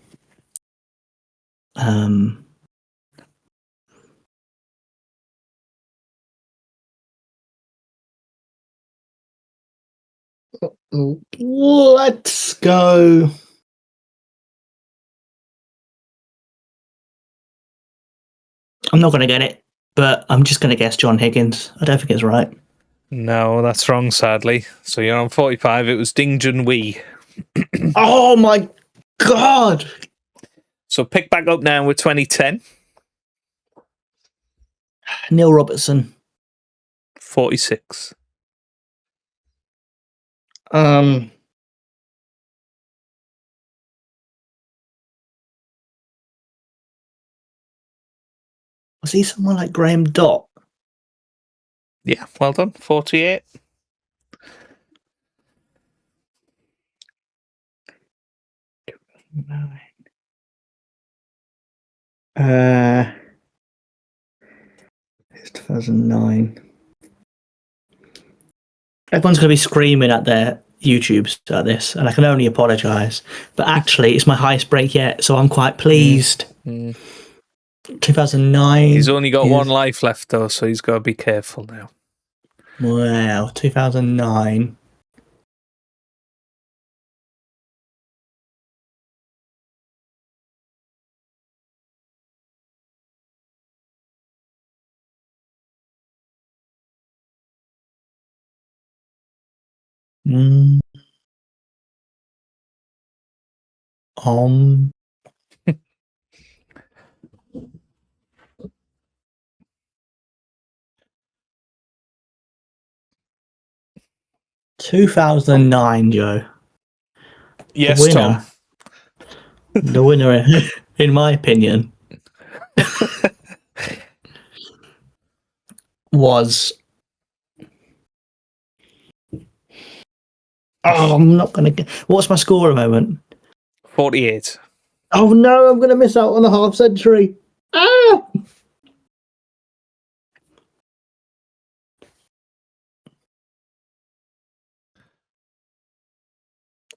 Let's go. I'm not going to get it, but I'm just going to guess John Higgins. I don't think it's right. No, that's wrong, sadly. So you're on 45. It was Ding Junhui. Oh my God. So pick back up now with 2010. Neil Robertson. 46. Was he someone like Graham Dott? Yeah, well done. 48. It's 2009. Everyone's going to be screaming at their YouTubes at this, and I can only apologise. But actually, it's my highest break yet, so I'm quite pleased. 2009. He's only got 1 life left, though, so he's got to be careful now. Wow, 2009. Mm. Um. 2009, Joe. Yes, The winner. Tom. The winner, in my opinion, was. Oh, I'm not going to get. What's my score at the moment? 48. Oh no, I'm going to miss out on a half century. Ah!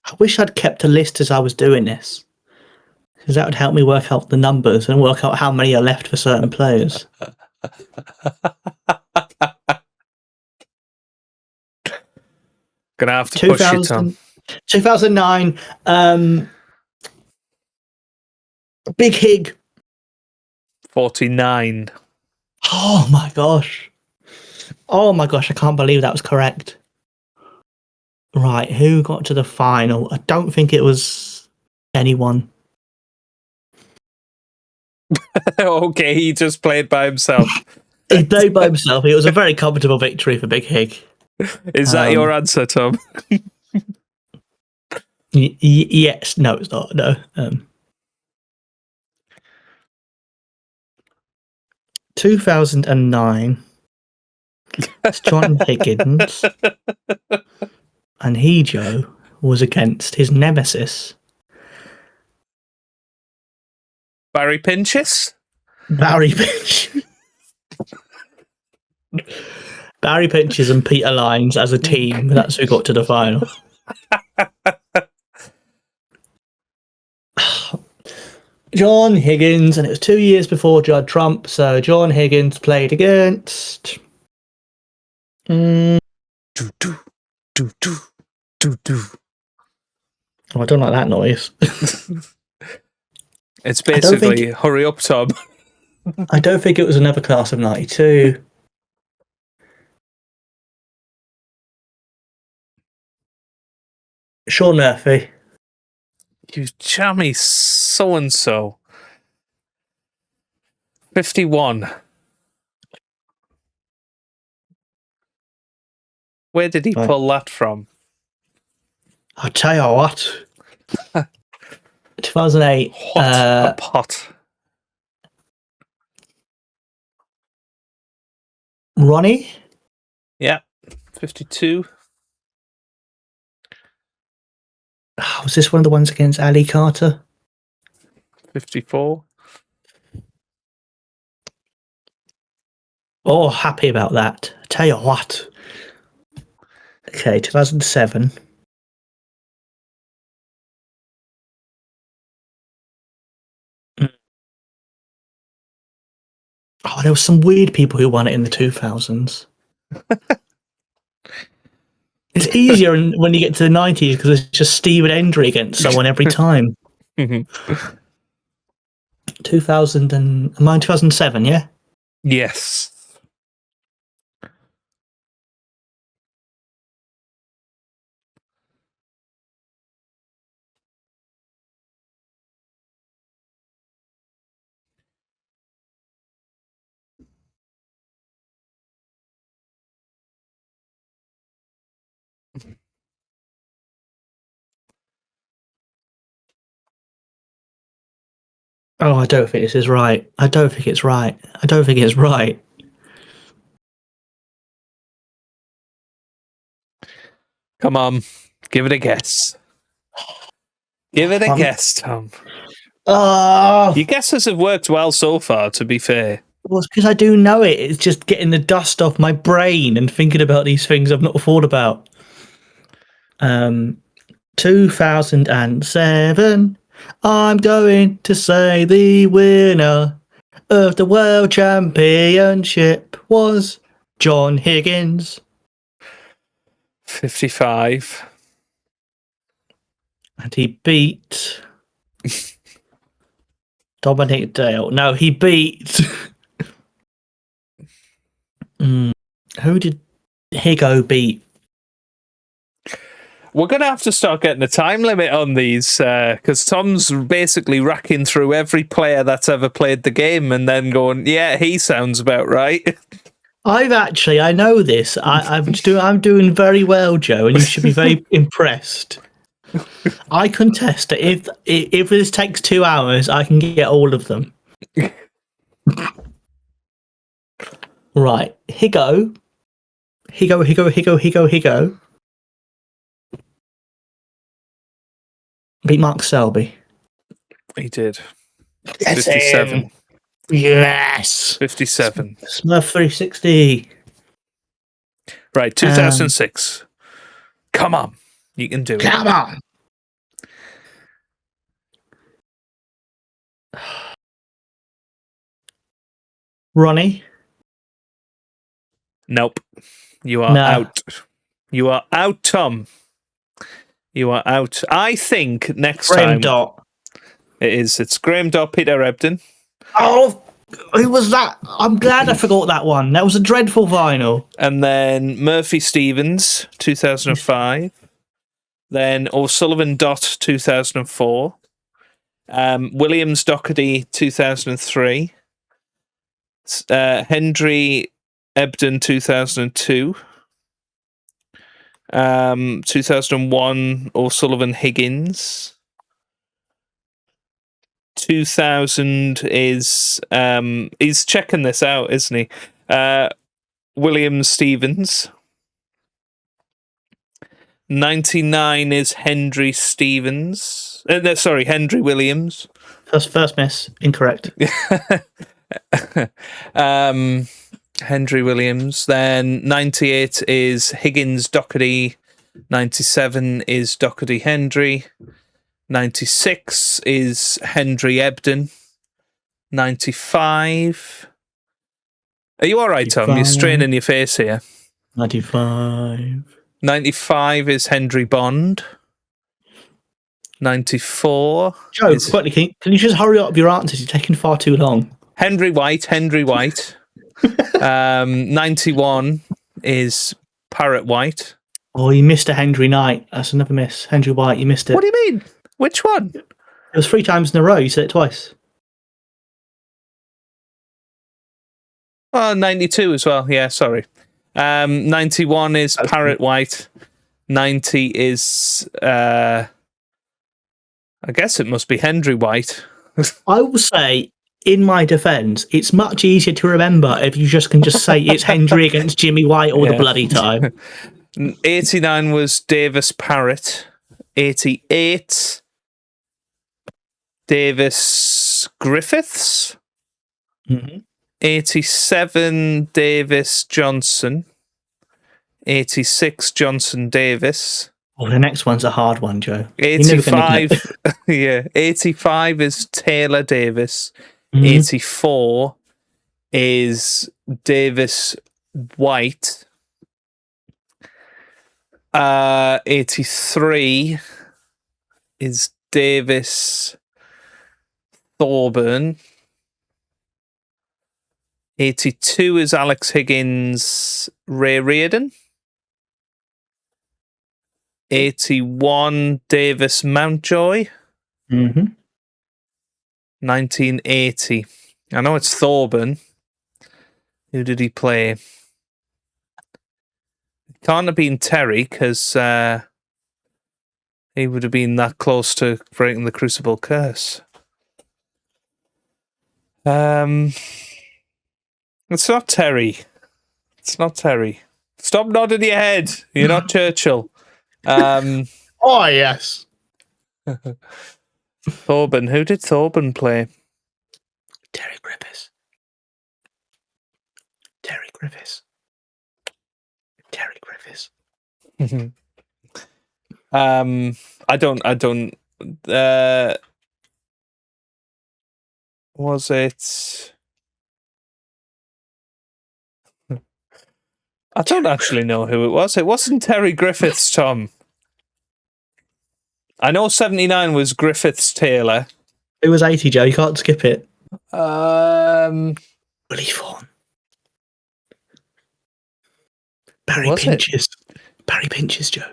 I wish I'd kept a list as I was doing this, because that would help me work out the numbers and work out how many are left for certain players. Gonna have to push it, Tom. 2009, Big Hig. 49. Oh my gosh. Oh my gosh, I can't believe that was correct. Right, who got to the final? I don't think it was anyone. Okay, he just played by himself. He played by himself. It was a very comfortable victory for Big Hig. Is that your answer, Tom? Yes. No, it's not. No. 2009. It's John Higgins. And he, Joe, was against his nemesis, Barry Pinchas? Barry Pinch. Barry Pinches and Peter Lines as a team. That's who got to the final. John Higgins, and it was 2 years before Judd Trump, so John Higgins played against. Do, do, do, do, do, do. Oh, I don't like that noise. It's basically hurry up, Tom. I don't think it was another class of 92. Sean Murphy. You jammy so-and-so. 51. Where did he pull that from? I'll tell you what. 2008. What a pot. Ronnie? Yeah. 52. Was this one of the ones against Ali Carter? 54. Oh, happy about that. I tell you what. Okay, 2007. Oh, there were some weird people who won it in the 2000s. It's easier when you get to the 90s because it's just Stephen Hendry against someone every time. 2007, yeah? Yes. Oh, I don't think this is right. I don't think it's right. I don't think it's right. Come on. Give it a guess. Give it a guess, Tom. Your guesses have worked well so far, to be fair. Well, it's because I do know it. It's just getting the dust off my brain and thinking about these things I've not thought about. 2007, I'm going to say the winner of the World Championship was John Higgins. 55. And he beat Dominic Dale. No, he beat... Who did Higo beat? We're going to have to start getting a time limit on these because Tom's basically racking through every player that's ever played the game and then going, yeah, he sounds about right. I know this. I'm doing very well, Joe, and you should be very impressed. I contest that if this takes 2 hours, I can get all of them. Right, here go. Beat Mark Selby. He did. Yes, 57. Yes. 57. Smurf 360. Right, 2006. Come on. You can do it. Come on. Ronnie. Nope. You are out. You are out, Tom. You are out. I think next Graham time Dot. It's Graham Dot, Peter Ebden. Oh, who was that? I'm glad I forgot that one. That was a dreadful vinyl. And then Murphy Stevens, 2005. Then O'Sullivan Dot, 2004. Williams Doherty, 2003. Hendry Ebden, 2002. 2001 O'Sullivan Higgins. 2000 is he's checking this out, isn't he? William Stevens. 99 is Hendry Stevens. Hendry Williams. First miss. Incorrect. Hendry Williams. Then 98 is Higgins Doherty. 97 is Doherty Hendry. 96 is Hendry Ebden. 95. Are you all right, Tom? You're straining your face here. 95. 95 is Hendry Bond. 94. Joe, is quickly, can you just hurry up your answers? You're taking far too long. Henry White. 91 is Parrot White. Oh, you missed a Hendry Knight. That's another miss. Hendry White, you missed it. What do you mean? Which one? It was 3 times in a row. You said it twice. 92 as well. Yeah, sorry. 91 is Parrot White. 90 is, I guess it must be Hendry White. I will say, in my defence, it's much easier to remember if you can say it's Hendry against Jimmy White all the bloody time. 89 was Davis Parrott. 88 Davis Griffiths. Mm-hmm. 87 Davis Johnson. 86 Johnson Davis. Oh, the next one's a hard one, Joe. 85 yeah, 85 is Taylor Davis. Mm-hmm. 84 is Davis White. 83 is Davis Thorburn. 82 is Alex Higgins Ray Reardon. 81 Davis Mountjoy. Mm-hmm. 1980. I know it's Thorburn. Who did he play? It can't have been Terry because he would have been that close to breaking the Crucible curse. It's not Terry. It's not Terry. Stop nodding your head. You're not Churchill. Oh, yes. Thorburn. Who did Thorburn play? Terry Griffiths. Terry Griffiths. Terry Griffiths. I don't was it I don't actually know who it was. It wasn't Terry Griffiths, Tom. I know 79 was Griffiths Taylor. It was 80, Joe. You can't skip it. Willie Fawn. Barry Pinches. Barry Pinches, Joe.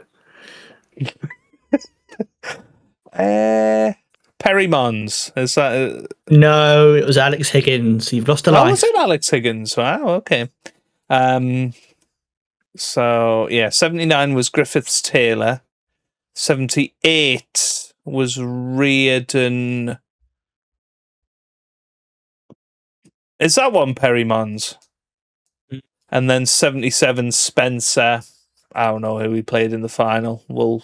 Perry Mons. Is that? No, it was Alex Higgins. You've lost a life. Was it Alex Higgins? Wow, okay. So, yeah, 79 was Griffiths Taylor. 78 was Reardon. Is that one Perry Mons? And then 77 Spencer. I don't know who he played in the final. We'll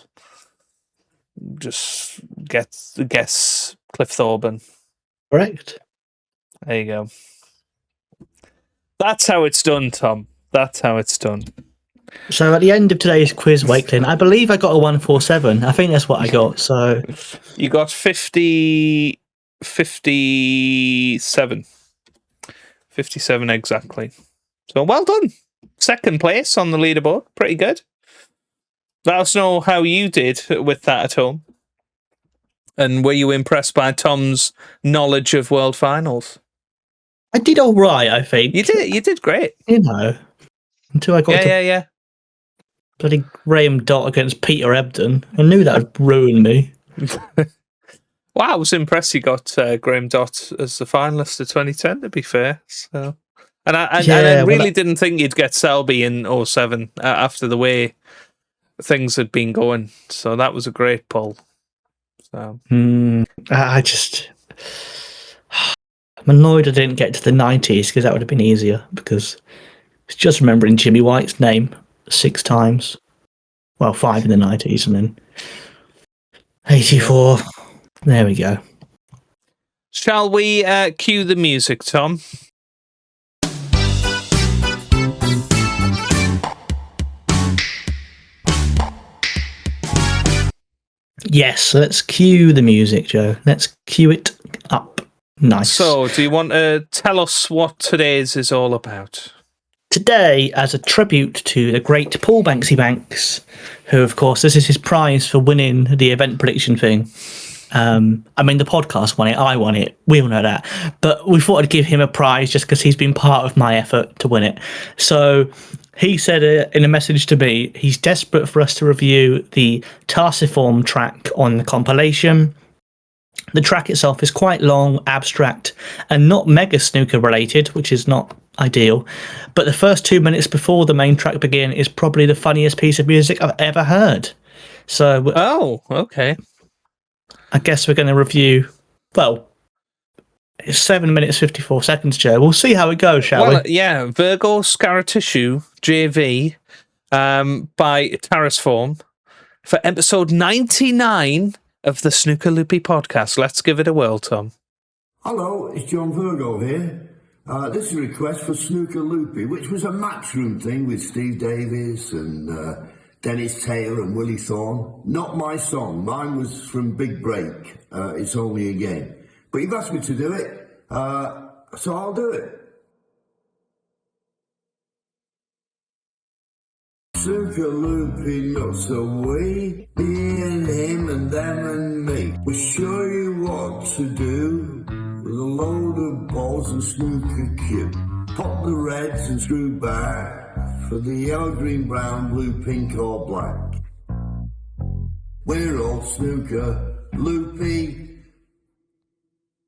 just guess Cliff Thorburn. Correct. There you go. That's how it's done, Tom. That's how it's done. So at the end of today's quiz, Wakelin, I believe I got a 147. I think that's what I got. So you got 57. 57 exactly. So well done. Second place on the leaderboard. Pretty good. Let us know how you did with that at home. And were you impressed by Tom's knowledge of world finals? I did all right, I think. You did great. You know, until I got to bloody Graham Dott against Peter Ebdon. I knew that would ruin me. Wow, I was impressed he got Graham Dott as the finalist of 2010, to be fair. So, and I really didn't think you'd get Selby in 07 after the way things had been going. So that was a great pull. So I'm annoyed I didn't get to the 90s because that would have been easier, because it's just remembering Jimmy White's name 6 times. Well, 5 in the 90s and then 84. There we go. Shall we cue the music, Tom? Yes, let's cue the music, Joe. Let's cue it up. Nice. So, do you want to tell us what today's is all about? Today, as a tribute to the great Paul Banks, who, of course, this is his prize for winning the event prediction thing. I mean, the podcast won it, I won it, we all know that. But we thought I'd give him a prize just because he's been part of my effort to win it. So he said in a message to me, he's desperate for us to review the Tarsiform track on the compilation. The track itself is quite long, abstract, and not mega snooker related, which is not ideal. But the first 2 minutes before the main track begin is probably the funniest piece of music I've ever heard. So, oh, okay. I guess we're going to review, well, it's 7 minutes 54 seconds, Joe. We'll see how it goes, shall we? Yeah, Virgo Scaratishu JV by Tarsiform for episode 99 of the Snooker Loopy Podcast. Let's give it a whirl, Tom. Hello, it's John Virgo here. This is a request for Snooker Loopy, which was a matchroom thing with Steve Davis and Dennis Taylor and Willie Thorne. Not my song. Mine was from Big Break. It's only a game. But you've asked me to do it, so I'll do it. Snooker Loopy knows away, me and him and them and me. We'll show you what to do with a load of balls and snooker cue. Pop the reds and screw back for the yellow, green, brown, blue, pink or black. We're all Snooker Loopy.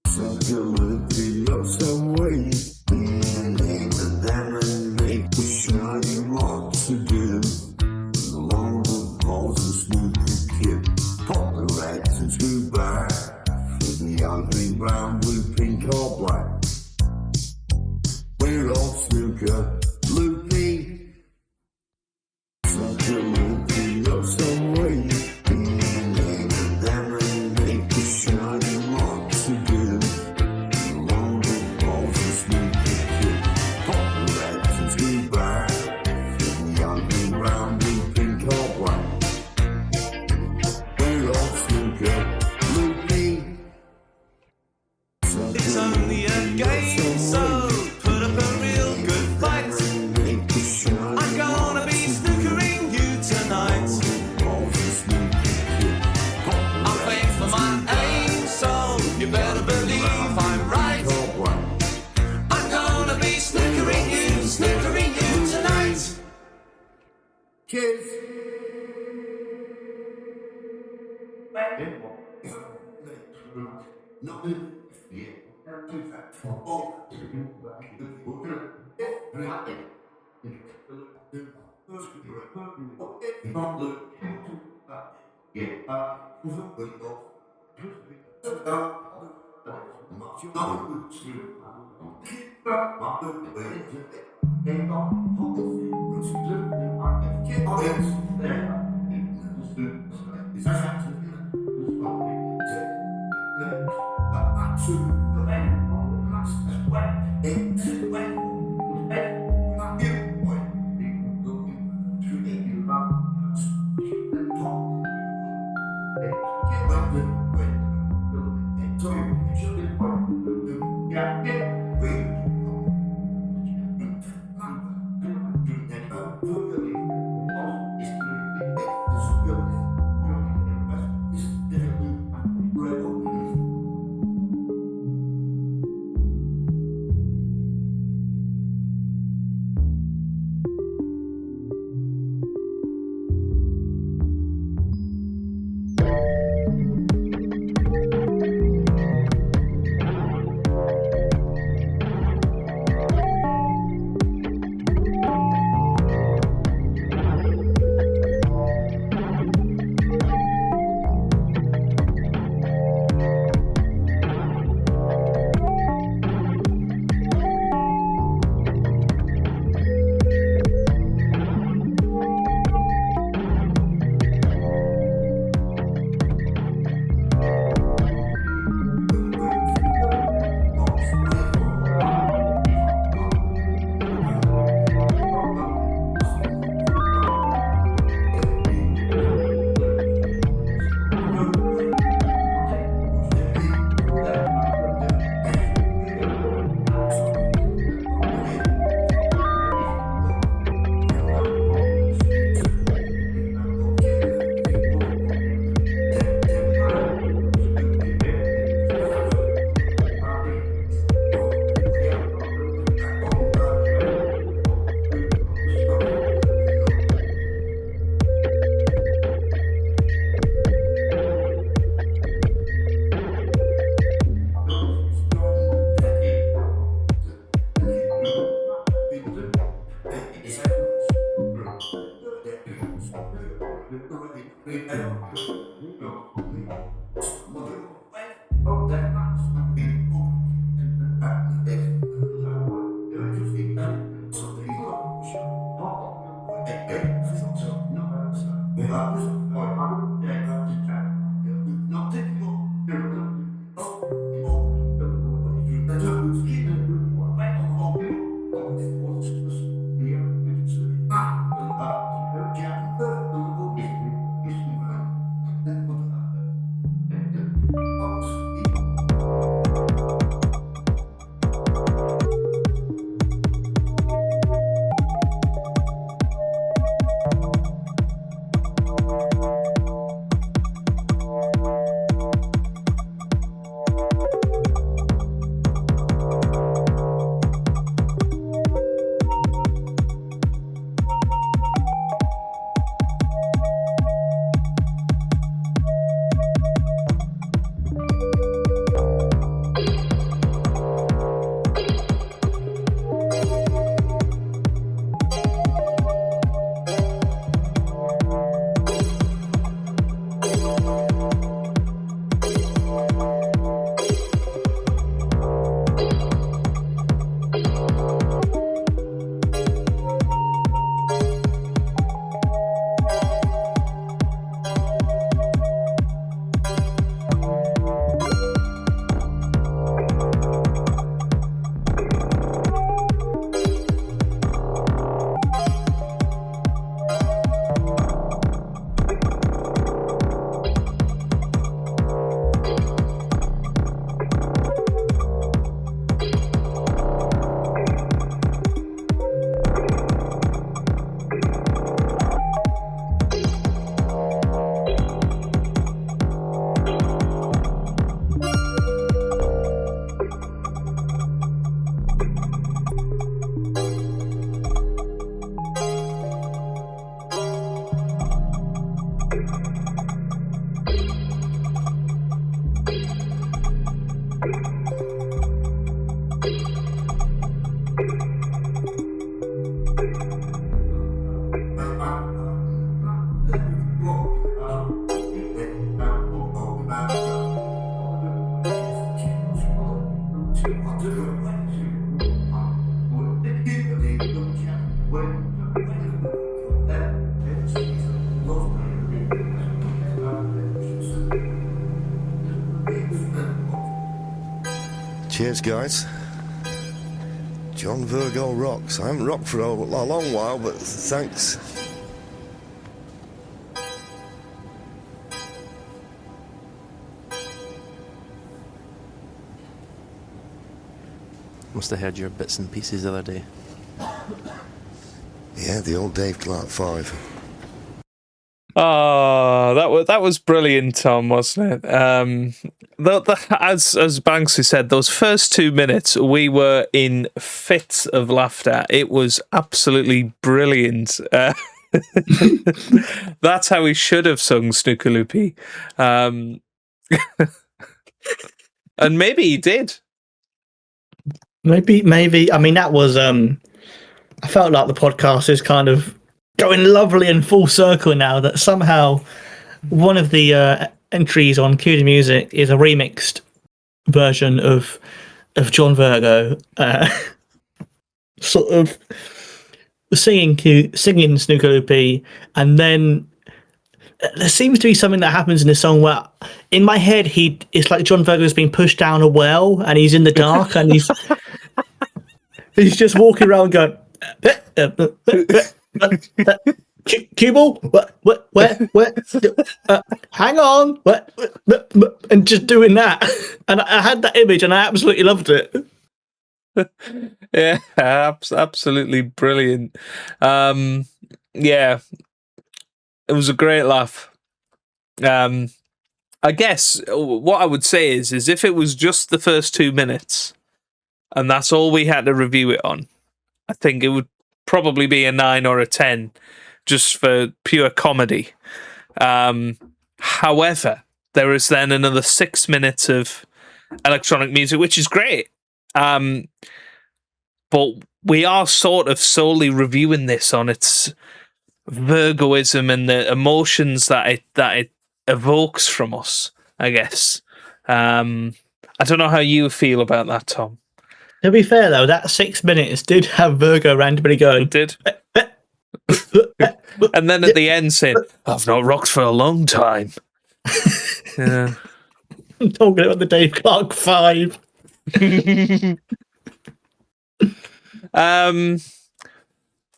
Snooker Loopy knows away, me and him and them and me. We'll show you what to do with a load of balls and snooker cue. Pop the reds and screw back for the yellow, green, brown, blue, pink or black. We're all Snooker Loopy. Snooker Loopy knows some way. Me and him and them and me. We'll show you what to do. A load of balls and snooker cue. Pop the reds and screw back for the young, green, brown, blue, pink or black. We're all Snooker Loopy. It's only a game, so put up a real good fight. I'm gonna be snookering you tonight. I'm playing for my aim, so you better believe I'm right. I'm gonna be snookering you tonight. Cheers. Cheers, guys. John Virgo rocks. I haven't rocked for a long while, but thanks. Must have heard your bits and pieces the other day. Yeah, the old Dave Clark 5. Oh, that was brilliant, Tom, wasn't it? As Banksy said, those first 2 minutes, we were in fits of laughter. It was absolutely brilliant. That's how he should have sung Snooker Loopy. And maybe he did. Maybe. I mean, that was. I felt like the podcast is kind of going lovely and full circle now. That somehow one of the entries on Q Music is a remixed version of John Virgo, sort of singing Snooker Loopy, and then there seems to be something that happens in the song where, in my head, it's like John Virgo's being pushed down a well, and he's in the dark, and he's just walking around going, Cubal, where, hang on, and just doing that, and I had that image, and I absolutely loved it. Yeah, absolutely brilliant. Yeah, it was a great laugh. I guess what I would say is if it was just the first 2 minutes, and that's all we had to review it on, I think it would probably be a 9 or a 10, just for pure comedy. However, there is then another 6 minutes of electronic music, which is great. But we are sort of solely reviewing this on its Virgoism and the emotions that it evokes from us, I guess. I don't know how you feel about that, Tom. To be fair, though, that 6 minutes did have Virgo randomly going. It did. And then at the end saying, I've not rocked for a long time. Yeah. I'm talking about the Dave Clark 5.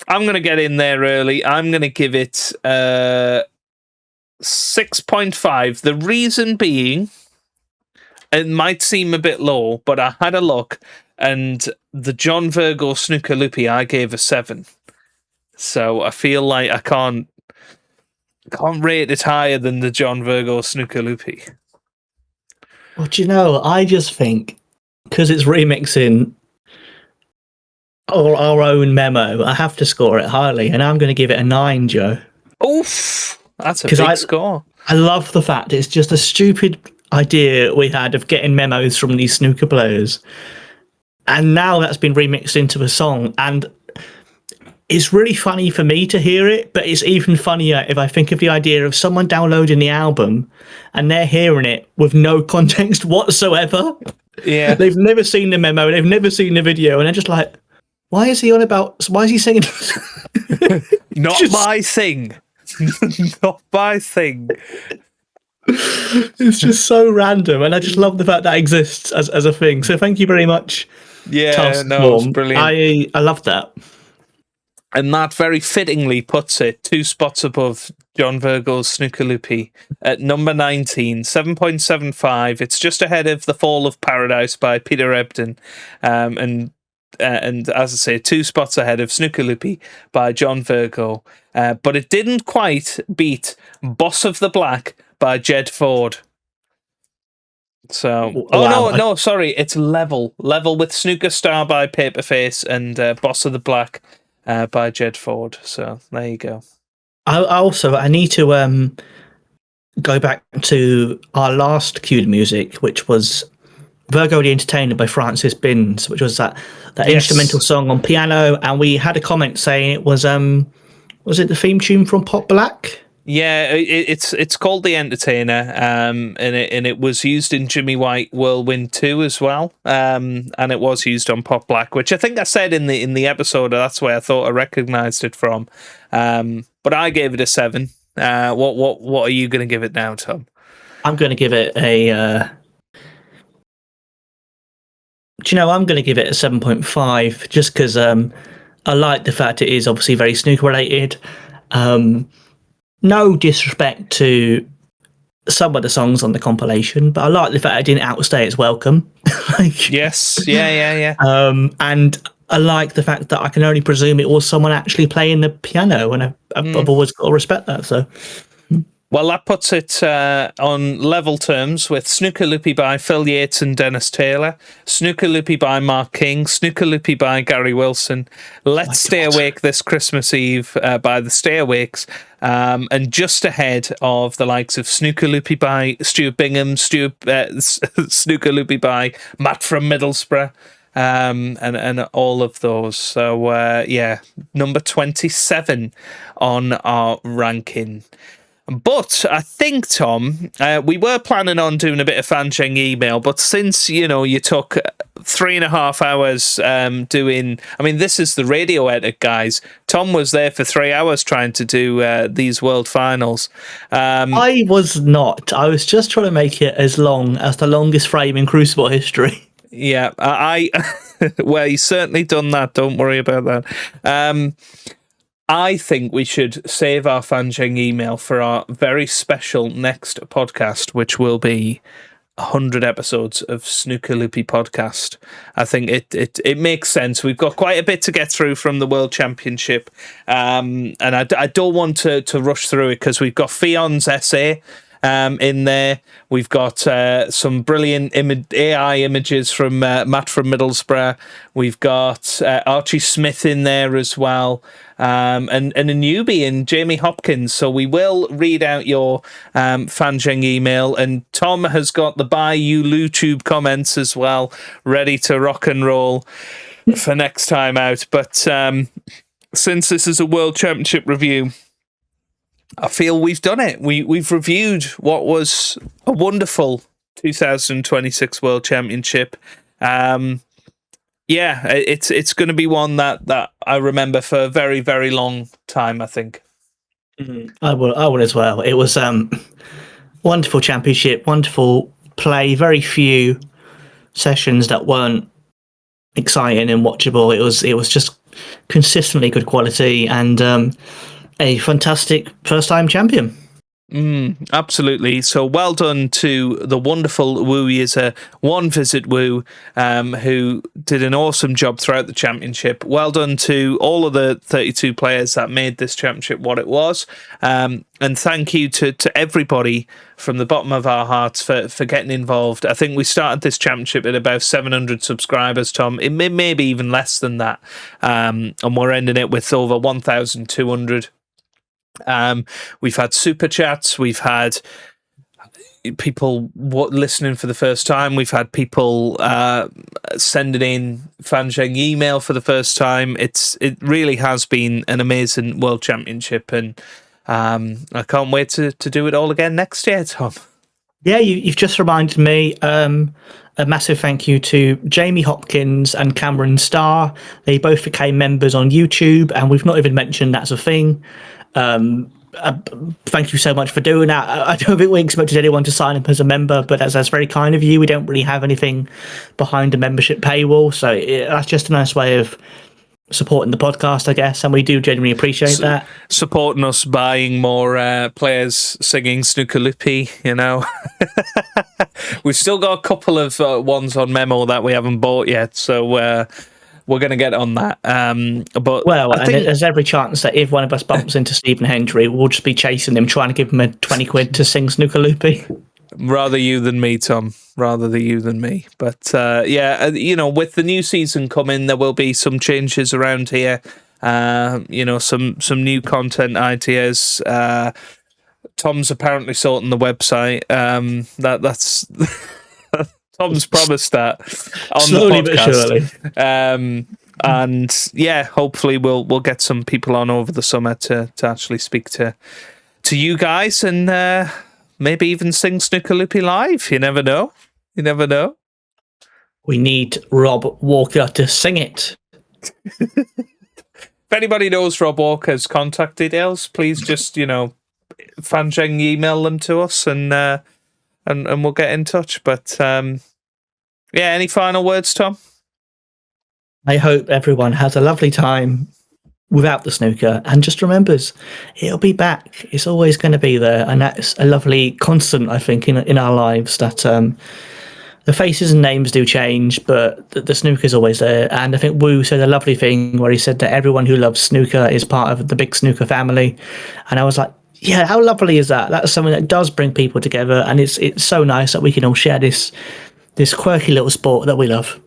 I'm going to get in there early. I'm going to give it 6.5. The reason being, it might seem a bit low, but I had a look, and the John Virgo Snooker Loopy I gave a 7. So I feel like I can't rate it higher than the John Virgo Snooker Loopy. Well, do you know, I just think, because it's remixing our own memo, I have to score it highly, and I'm going to give it a 9, Joe. Oof, that's a big score. I love the fact it's just a stupid idea we had of getting memos from these snooker players, and now that's been remixed into a song, and it's really funny for me to hear it, but it's even funnier if I think of the idea of someone downloading the album and they're hearing it with no context whatsoever. Yeah. They've never seen the memo, they've never seen the video, and they're just like, why is he singing? Not my thing. Not my thing. It's just so random, and I just love the fact that exists as a thing. So thank you very much. Yeah, no, it's brilliant. I love that. And that very fittingly puts it 2 spots above John Virgo's Snooker Loopy at number 19, 7.75. It's just ahead of The Fall of Paradise by Peter Ebdon. And as I say, 2 spots ahead of Snooker Loopy by John Virgo. But it didn't quite beat Boss of the Black by Jed Ford. So, no, sorry, it's level with Snooker Star by Paperface and Boss of the Black by Jed Ford. So there you go. I need to go back to our last cued music, which was Virgo the Entertainer by Francis Binns, which was that instrumental song on piano, and we had a comment saying it was it the theme tune from Pop Black? Yeah, it's called The Entertainer, and it was used in Jimmy White Whirlwind 2 as well, and it was used on Pop Black, which I think I said in the episode. That's where I thought I recognised it from. But I gave it a 7. What are you going to give it now, Tom? I'm going to give it a. I'm going to give it a 7.5 just because I like the fact it is obviously very snooker related. No disrespect to some of the songs on the compilation, but I like the fact it didn't outstay its welcome. Yes, yeah. And I like the fact that I can only presume it was someone actually playing the piano, and I've always got to respect that. So. Well, that puts it on level terms with Snooker Loopy by Phil Yates and Dennis Taylor, Snooker Loopy by Mark King, Snooker Loopy by Gary Wilson, Let's Stay Awake This Christmas Eve by the Stay Awakes, and just ahead of the likes of Snooker Loopy by Stuart Bingham, Snooker Loopy by Matt from Middlesbrough, and all of those. So, number 27 on our ranking. But I think, Tom, we were planning on doing a bit of Fancheng email, but since, you took 3.5 hours doing... I mean, this is the radio edit, guys. Tom was there for 3 hours trying to do these World Finals. I was not. I was just trying to make it as long as the longest frame in Crucible history. Yeah, well, he's certainly done that. Don't worry about that. I think we should save our Fancheng email for our very special next podcast, which will be 100 episodes of Snooker Loopy Podcast. I think it makes sense. We've got quite a bit to get through from the World Championship, and I don't want to rush through it because we've got Fion's essay in there. We've got some brilliant AI images from Matt from Middlesbrough. We've got Archie Smith in there as well, and a newbie in Jamie Hopkins. So we will read out your Fancheng email, and Tom has got the Buy You YouTube comments as well, ready to rock and roll for next time out. But since this is a World Championship review, I feel we've done it. We've reviewed what was a wonderful 2026 World Championship. It's going to be one that I remember for a very, very long time, I think. I would as well. It was wonderful championship, wonderful play. Very few sessions that weren't exciting and watchable. It was just consistently good quality and a fantastic first-time champion. Absolutely. So well done to the wonderful Wu user, One Visit Wu, who did an awesome job throughout the championship. Well done to all of the 32 players that made this championship what it was. And thank you to everybody from the bottom of our hearts for getting involved. I think we started this championship at about 700 subscribers, Tom. It may be even less than that. And we're ending it with over 1,200. We've had super chats, we've had people listening for the first time, we've had people sending in Fancheng email for the first time. It really has been an amazing World Championship, and I can't wait to do it all again next year, Tom. Yeah, you've just reminded me. A massive thank you to Jamie Hopkins and Cameron Starr. They both became members on YouTube, and we've not even mentioned that's a thing. Thank you so much for doing that. I don't think we expected anyone to sign up as a member, but that's very kind of you. We don't really have anything behind the membership paywall, so that's just a nice way of supporting the podcast, I guess, and we do genuinely appreciate that. Supporting us, buying more players singing Snooker Loopy, We've still got a couple of ones on Memo that we haven't bought yet, so we're going to get on that. But I think there's every chance that if one of us bumps into Stephen Hendry, we'll just be chasing him, trying to give him a 20 quid to sing Snooker Loopy. Rather you than me, Tom. Rather you than me. But with the new season coming, there will be some changes around here. Some new content ideas. Tom's apparently sorting the website. That's Tom's promised that on slowly the podcast. but surely. And hopefully we'll get some people on over the summer to actually speak to to you guys and maybe even sing Snooker Loopy live. You never know. You never know. We need Rob Walker to sing it. If anybody knows Rob Walker's contact details, please just, Fanjeng email them to us and we'll get in touch. But any final words, Tom? I hope everyone has a lovely time without the snooker and just remembers it'll be back. It's always going to be there. And that's a lovely constant, I think, in our lives, that the faces and names do change, but the snooker is always there. And I think Wu said a lovely thing where he said that everyone who loves snooker is part of the big snooker family. And I was like, yeah, how lovely is that? That's something that does bring people together. And it's so nice that we can all share this quirky little sport that we love.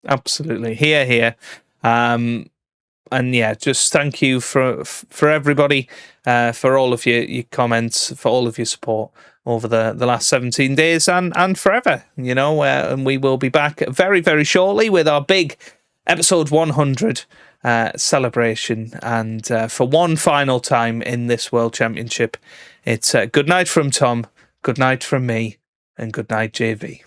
Absolutely. Here. And yeah, just thank you for everybody, for all of your comments, for all of your support over the last 17 days and forever, and we will be back very, very shortly with our big episode 100 celebration. And for one final time in this World Championship, it's good night from Tom, good night from me, and good night, JV.